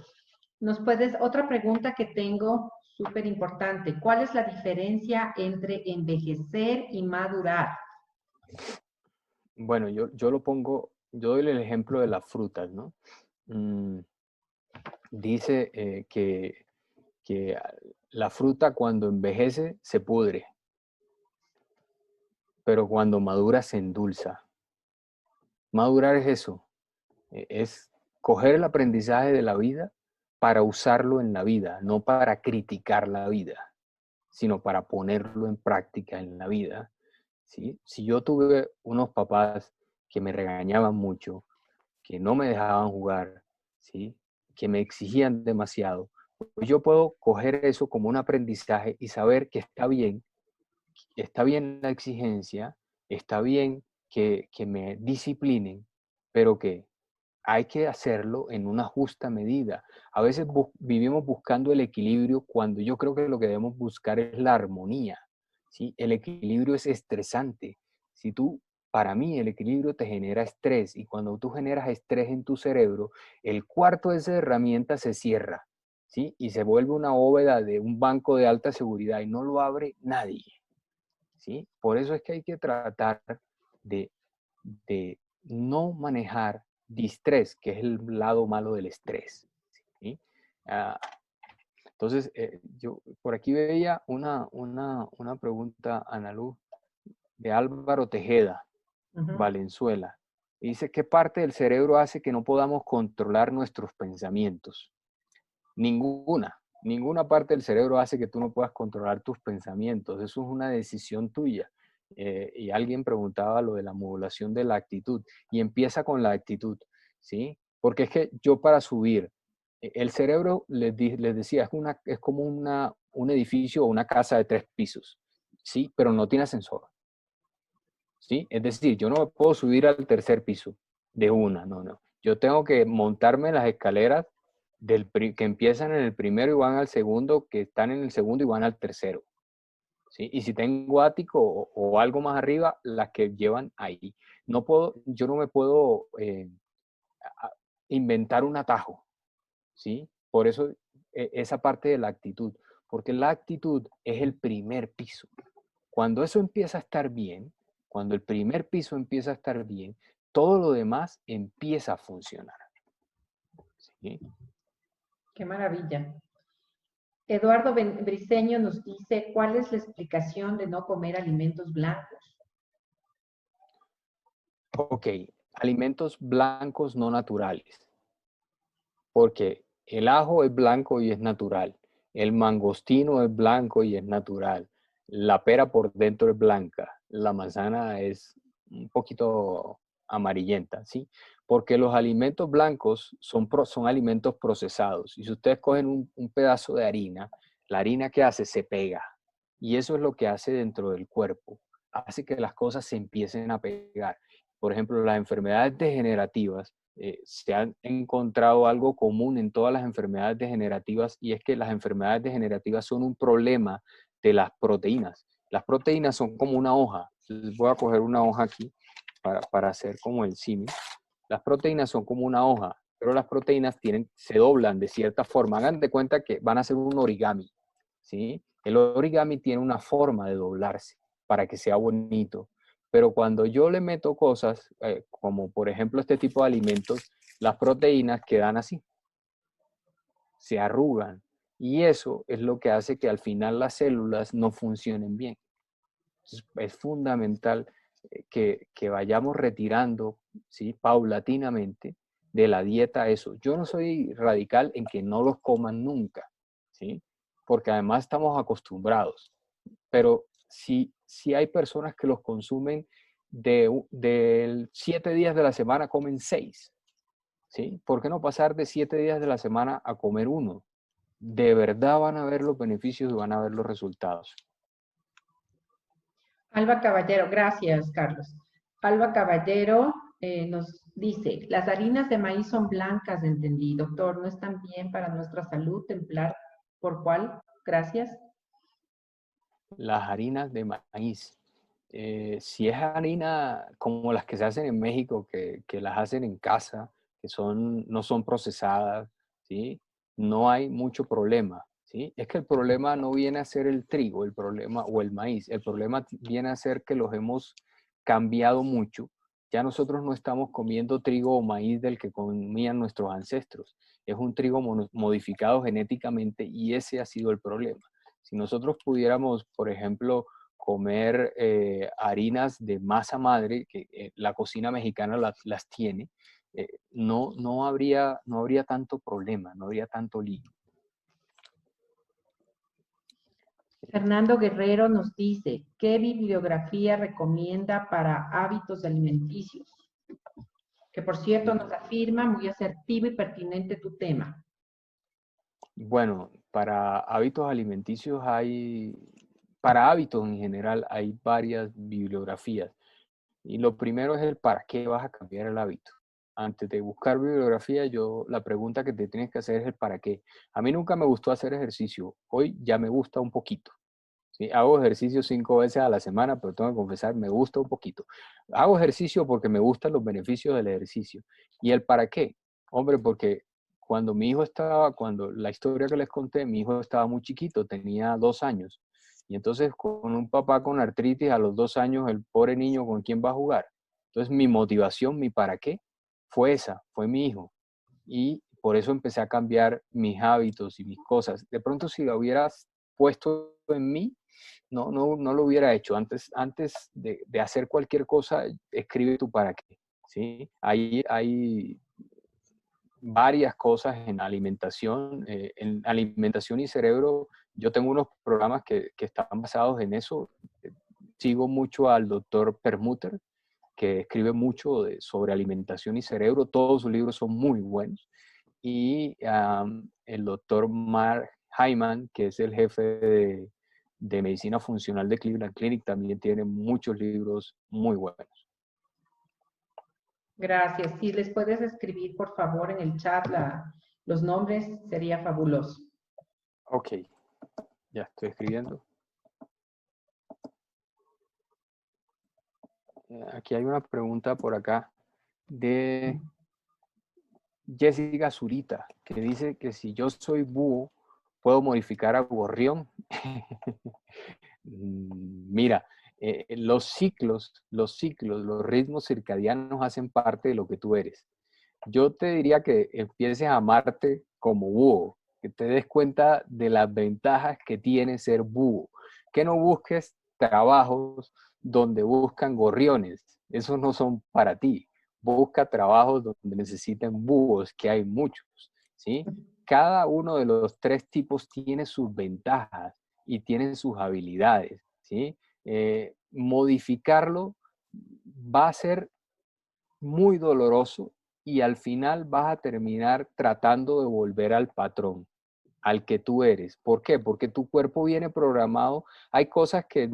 S1: Otra pregunta que tengo súper importante. ¿Cuál es la diferencia entre envejecer y madurar?
S3: Bueno, yo doy el ejemplo de las frutas, ¿no? Dice que la fruta cuando envejece se pudre, pero cuando madura se endulza. Madurar es eso, es coger el aprendizaje de la vida para usarlo en la vida, no para criticar la vida, sino para ponerlo en práctica en la vida, ¿sí? Si yo tuve unos papás que me regañaban mucho, que no me dejaban jugar, ¿sí? Que me exigían demasiado, pues yo puedo coger eso como un aprendizaje y saber que está bien la exigencia, está bien que me disciplinen, pero que hay que hacerlo en una justa medida. A veces vivimos buscando el equilibrio cuando yo creo que lo que debemos buscar es la armonía, ¿sí? El equilibrio es estresante. Para mí, el equilibrio te genera estrés y cuando tú generas estrés en tu cerebro, el cuarto de esa herramienta se cierra, ¿sí? Y se vuelve una bóveda de un banco de alta seguridad y no lo abre nadie, ¿sí? Por eso es que hay que tratar de, de no manejar distrés, que es el lado malo del estrés, ¿sí? Ah, entonces, yo por aquí veía una pregunta, Ana Luz, de Álvaro Tejeda, Valenzuela. Y dice, ¿qué parte del cerebro hace que no podamos controlar nuestros pensamientos? Ninguna parte del cerebro hace que tú no puedas controlar tus pensamientos. Eso es una decisión tuya. Y alguien preguntaba lo de la modulación de la actitud y empieza con la actitud, ¿sí? Porque es que yo para subir, el cerebro, les decía, es como un edificio o una casa de 3 pisos, ¿sí? Pero no tiene ascensor, ¿sí? Es decir, yo no me puedo subir al tercer piso de una, no. Yo tengo que montarme en las escaleras que empiezan en el primero y van al segundo, que están en el segundo y van al tercero, ¿sí? Y si tengo ático o algo más arriba, las que llevan ahí. Yo no me puedo inventar un atajo, ¿sí? Por eso esa parte de la actitud, porque la actitud es el primer piso. Cuando eso empieza a estar bien, cuando el primer piso empieza a estar bien, todo lo demás empieza a funcionar, ¿sí?
S1: Qué maravilla. Eduardo Briceño nos dice, ¿cuál es la explicación de no comer alimentos blancos?
S3: Ok, alimentos blancos no naturales, porque el ajo es blanco y es natural, el mangostino es blanco y es natural, la pera por dentro es blanca, la manzana es un poquito amarillenta, ¿sí? Porque los alimentos blancos son alimentos procesados. Y si ustedes cogen un pedazo de harina, la harina que hace se pega. Y eso es lo que hace dentro del cuerpo. Hace que las cosas se empiecen a pegar. Por ejemplo, las enfermedades degenerativas, se han encontrado algo común en todas las enfermedades degenerativas y es que las enfermedades degenerativas son un problema de las proteínas. Las proteínas son como una hoja. Entonces voy a coger una hoja aquí para hacer como el símil. Las proteínas son como una hoja, pero las proteínas se doblan de cierta forma. Hagan de cuenta que van a ser un origami, ¿sí? El origami tiene una forma de doblarse para que sea bonito. Pero cuando yo le meto cosas, como por ejemplo este tipo de alimentos, las proteínas quedan así, se arrugan. Y eso es lo que hace que al final las células no funcionen bien. Entonces, es fundamental que vayamos retirando, ¿sí? Paulatinamente de la dieta eso. Yo no soy radical en que no los coman nunca, ¿sí? Porque además estamos acostumbrados. Pero si hay personas que los consumen de 7 días de la semana, comen 6, ¿sí? ¿Por qué no pasar de 7 días de la semana a comer uno? De verdad van a ver los beneficios y van a ver los resultados.
S1: Alba Caballero, gracias, Carlos. Alba Caballero nos dice, las harinas de maíz son blancas, entendí. Doctor, ¿no están bien para nuestra salud templar? ¿Por cuál? Gracias.
S3: las harinas de maíz. Si es harina como las que se hacen en México, que las hacen en casa, que no son procesadas, ¿sí? No hay mucho problema, ¿sí? Es que el problema no viene a ser el trigo, el problema, o el maíz, el problema viene a ser que los hemos cambiado mucho. Ya nosotros no estamos comiendo trigo o maíz del que comían nuestros ancestros. Es un trigo modificado genéticamente y ese ha sido el problema. Si nosotros pudiéramos, por ejemplo, comer harinas de masa madre, que la cocina mexicana las tiene, no habría tanto problema, no habría tanto lío.
S1: Fernando Guerrero nos dice, ¿qué bibliografía recomienda para hábitos alimenticios? Que por cierto nos afirma muy asertivo y pertinente tu tema.
S3: Bueno, para hábitos en general hay varias bibliografías. Y lo primero es el para qué vas a cambiar el hábito. Antes de buscar bibliografía, la pregunta que te tienes que hacer es el para qué. A mí nunca me gustó hacer ejercicio. Hoy ya me gusta un poquito. ¿Sí? Hago ejercicio 5 veces a la semana, pero tengo que confesar, me gusta un poquito. Hago ejercicio porque me gustan los beneficios del ejercicio. ¿Y el para qué? Hombre, porque cuando la historia que les conté, mi hijo estaba muy chiquito, tenía 2 años. Y entonces con un papá con artritis a los 2 años, el pobre niño, ¿con quién va a jugar? Entonces mi motivación, mi para qué, fue mi hijo. Y por eso empecé a cambiar mis hábitos y mis cosas. De pronto si lo hubieras puesto en mí, no lo hubiera hecho. Antes de hacer cualquier cosa, escribe tu para qué. ¿Sí? Hay varias cosas en alimentación y cerebro. Yo tengo unos programas que están basados en eso. Sigo mucho al doctor Permuter, que escribe mucho sobre alimentación y cerebro. Todos sus libros son muy buenos. Y el doctor Mark Hyman, que es el jefe de medicina funcional de Cleveland Clinic, también tiene muchos libros muy buenos.
S1: Gracias. Si les puedes escribir, por favor, en el chat los nombres, sería fabuloso.
S3: Ok, ya estoy escribiendo. Aquí hay una pregunta por acá de Jessica Zurita, que dice que si yo soy búho, ¿puedo modificar a gorrión? Mira, los ritmos circadianos hacen parte de lo que tú eres. Yo te diría que empieces a amarte como búho, que te des cuenta de las ventajas que tiene ser búho, que no busques trabajos donde buscan gorriones, esos no son para ti. Busca trabajos donde necesiten búhos, que hay muchos, ¿sí? Cada uno de los 3 tipos tiene sus ventajas y tiene sus habilidades, ¿sí? Modificarlo va a ser muy doloroso y al final vas a terminar tratando de volver al patrón, al que tú eres. ¿Por qué? Porque tu cuerpo viene programado. Hay cosas que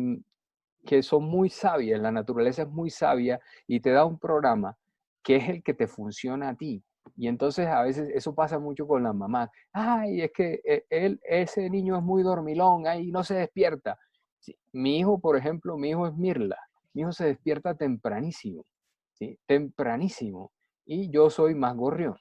S3: son muy sabias, la naturaleza es muy sabia y te da un programa que es el que te funciona a ti. Y entonces a veces eso pasa mucho con las mamás. Ay, es que ese niño es muy dormilón, ahí no se despierta. Sí, mi hijo, por ejemplo, mi hijo es Mirla. Mi hijo se despierta tempranísimo, ¿sí? Tempranísimo. Y yo soy más gorrión.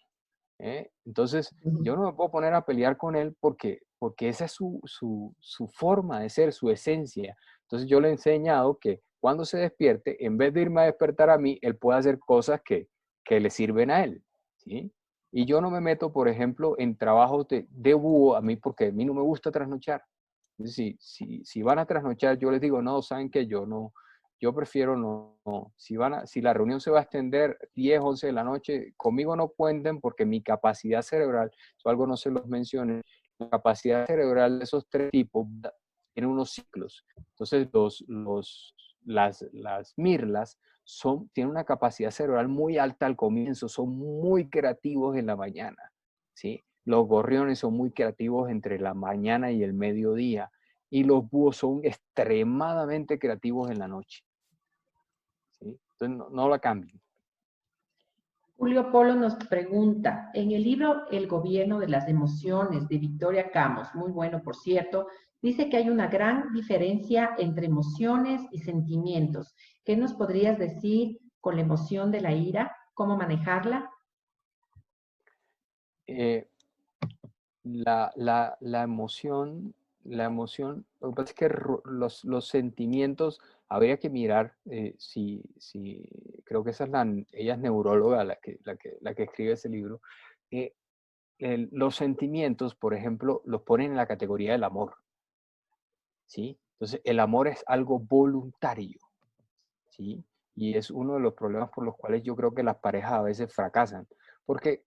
S3: Entonces, yo no me puedo poner a pelear con él porque esa es su forma de ser, su esencia. Entonces, yo le he enseñado que cuando se despierte, en vez de irme a despertar a mí, él puede hacer cosas que le sirven a él, ¿sí? Y yo no me meto, por ejemplo, en trabajos de búho a mí porque a mí no me gusta trasnochar. Entonces, si van a trasnochar, yo les digo, no, saben que yo prefiero no. Si la reunión se va a extender 10, 11 de la noche, conmigo no cuenten porque mi capacidad cerebral, eso algo no se los mencione, la capacidad cerebral de esos 3 tipos tiene unos ciclos. Entonces, las mirlas tienen una capacidad cerebral muy alta al comienzo, son muy creativos en la mañana, ¿sí? Los gorriones son muy creativos entre la mañana y el mediodía y los búhos son extremadamente creativos en la noche, ¿sí? Entonces no la cambien.
S1: Julio Polo nos pregunta, en el libro El gobierno de las emociones de Victoria Camos, muy bueno por cierto, dice que hay una gran diferencia entre emociones y sentimientos. ¿Qué nos podrías decir con la emoción de la ira? ¿Cómo manejarla?
S3: Eh, la emoción, lo que pasa es que los sentimientos, habría que mirar si creo que esa es ella es neuróloga, la que escribe ese libro. eh, los sentimientos, por ejemplo, los ponen en la categoría del amor, ¿sí? Entonces, el amor es algo voluntario, ¿sí? Y es uno de los problemas por los cuales yo creo que las parejas a veces fracasan, porque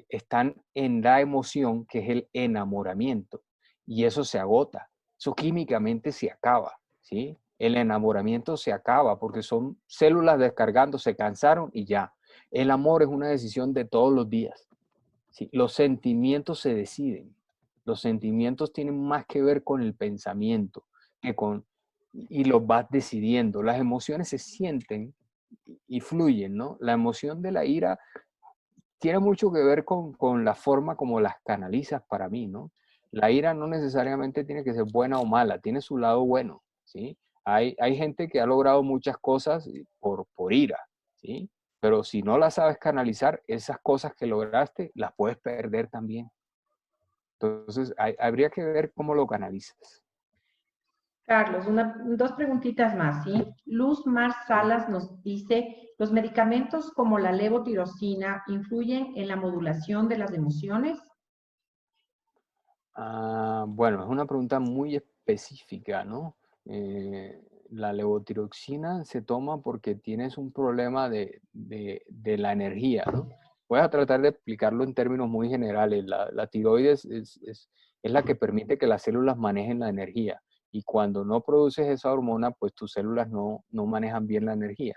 S3: están en la emoción que es el enamoramiento, y eso se agota, eso químicamente se acaba, ¿sí? El enamoramiento se acaba porque son células descargando, se cansaron y ya. El amor es una decisión de todos los días, ¿sí? Los sentimientos se deciden. Los sentimientos tienen más que ver con el pensamiento que con, y los vas decidiendo. Las emociones se sienten y fluyen, ¿no? La emoción de la ira tiene mucho que ver con la forma como las canalizas para mí, ¿no? La ira no necesariamente tiene que ser buena o mala, tiene su lado bueno, ¿sí? Hay gente que ha logrado muchas cosas por ira, ¿sí? Pero si no las sabes canalizar, esas cosas que lograste las puedes perder también. Entonces, habría que ver cómo lo canalizas.
S1: Carlos, dos preguntitas más, ¿sí? Luz Mar
S3: ¿Sí?
S1: Salas nos dice, ¿los medicamentos como la levotirosina influyen en la modulación de las emociones?
S3: Bueno, es una pregunta muy específica, ¿no? Eh, la levotiroxina se toma porque tienes un problema de la energía, ¿no? Voy a tratar de explicarlo en términos muy generales. La tiroides es la que permite que las células manejen la energía. Y cuando no produces esa hormona, pues tus células no manejan bien la energía.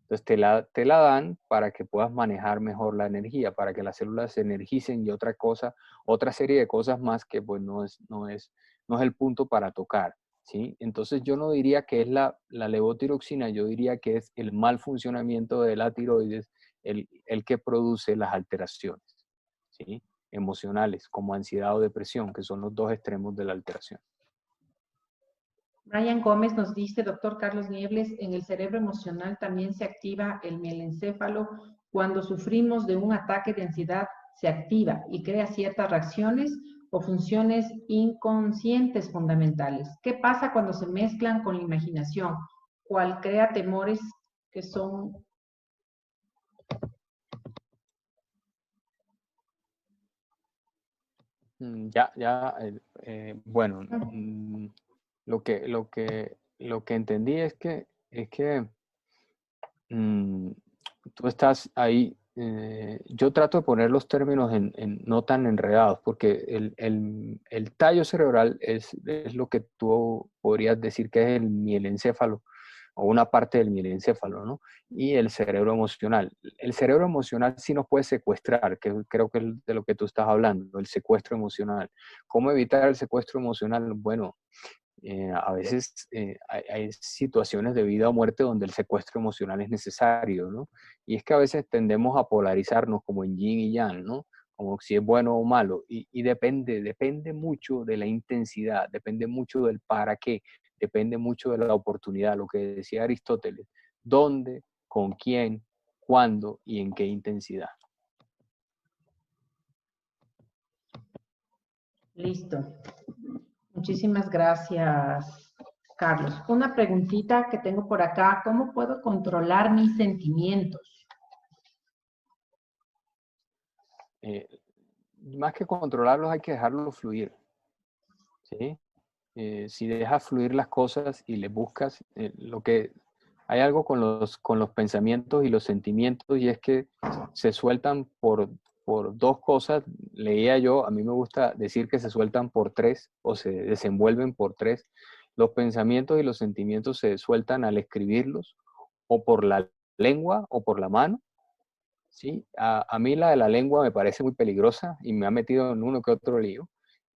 S3: Entonces te la dan para que puedas manejar mejor la energía, para que las células se energicen y otra serie de cosas más que pues no es el punto para tocar, ¿sí? Entonces yo no diría que es la levotiroxina, yo diría que es el mal funcionamiento de la tiroides el que produce las alteraciones, ¿sí? Emocionales, como ansiedad o depresión, que son los dos extremos de la alteración.
S1: Brian Gómez nos dice, doctor Carlos Niebles, en el cerebro emocional también se activa el mielencéfalo. Cuando sufrimos de un ataque de ansiedad, se activa y crea ciertas reacciones o funciones inconscientes fundamentales. ¿Qué pasa cuando se mezclan con la imaginación? ¿Cuál crea temores que son...
S3: Bueno, lo que entendí es que mm, tú estás ahí. Yo trato de poner los términos no tan enredados, porque el tallo cerebral es lo que tú podrías decir que es el mielencéfalo o una parte del mielencéfalo, ¿no? Y el cerebro emocional. El cerebro emocional sí nos puede secuestrar, que creo que es de lo que tú estás hablando, el secuestro emocional. ¿Cómo evitar el secuestro emocional? Bueno, a veces hay situaciones de vida o muerte donde el secuestro emocional es necesario, ¿no? Y es que a veces tendemos a polarizarnos como en yin y yang, ¿no? Como si es bueno o malo. Y depende mucho de la intensidad, depende mucho del para qué, depende mucho de la oportunidad, lo que decía Aristóteles. ¿Dónde, con quién, cuándo y en qué intensidad?
S1: Listo. Muchísimas gracias, Carlos. Una preguntita que tengo por acá. ¿Cómo puedo controlar mis sentimientos?
S3: Eh, Más que controlarlos, hay que dejarlos fluir, ¿sí? Si dejas fluir las cosas y le buscas, hay algo con los pensamientos y los sentimientos, y es que se sueltan por dos cosas. Leía yo, a mí me gusta decir que se sueltan por tres o se desenvuelven por tres. Los pensamientos y los sentimientos se sueltan al escribirlos, o por la lengua o por la mano, ¿sí? A mí la de la lengua me parece muy peligrosa y me ha metido en uno que otro lío.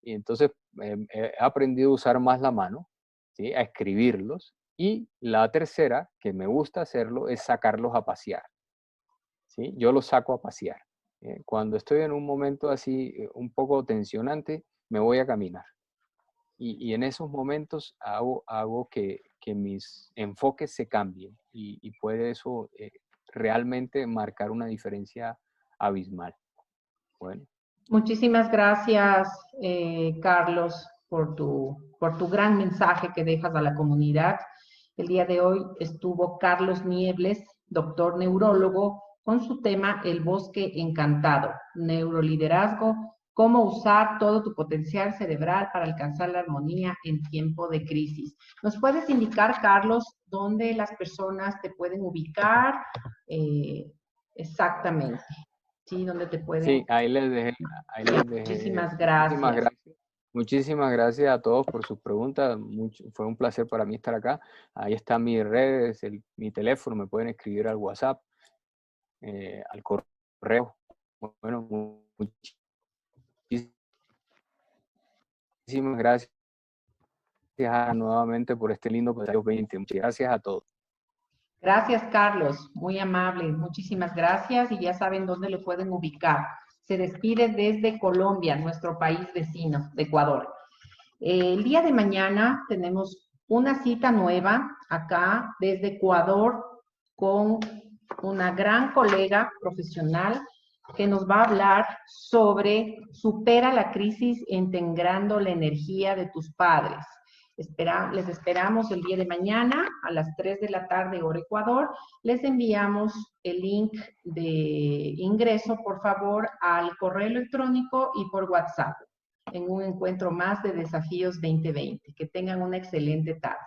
S3: Y entonces he aprendido a usar más la mano, ¿sí? A escribirlos. Y la tercera, que me gusta hacerlo, es sacarlos a pasear, ¿sí? Yo los saco a pasear. Cuando estoy en un momento así, un poco tensionante, me voy a caminar. Y en esos momentos hago que mis enfoques se cambien y puede eso realmente marcar una diferencia abismal. Bueno.
S1: Muchísimas gracias, Carlos, por tu gran mensaje que dejas a la comunidad. El día de hoy estuvo Carlos Niebles, doctor neurólogo, con su tema El bosque encantado, neuroliderazgo, cómo usar todo tu potencial cerebral para alcanzar la armonía en tiempo de crisis. ¿Nos puedes indicar, Carlos, dónde las personas te pueden ubicar exactamente? Sí, dónde te pueden.
S3: Sí, ahí les dejé.
S1: Muchísimas gracias.
S3: Muchísimas gracias a todos por sus preguntas. Fue un placer para mí estar acá. Ahí están mis redes, mi teléfono, me pueden escribir al WhatsApp, al correo. Bueno, muchísimas gracias nuevamente por este lindo episodio 20. Muchas gracias a todos.
S1: Gracias, Carlos. Muy amable. Muchísimas gracias y ya saben dónde lo pueden ubicar. Se despide desde Colombia, nuestro país vecino de Ecuador. El día de mañana tenemos una cita nueva acá desde Ecuador con una gran colega profesional que nos va a hablar sobre supera la crisis integrando la energía de tus padres. Les esperamos el día de mañana a las 3 de la tarde, hora Ecuador. Les enviamos el link de ingreso, por favor, al correo electrónico y por WhatsApp en un encuentro más de Desafíos 2020. Que tengan una excelente tarde.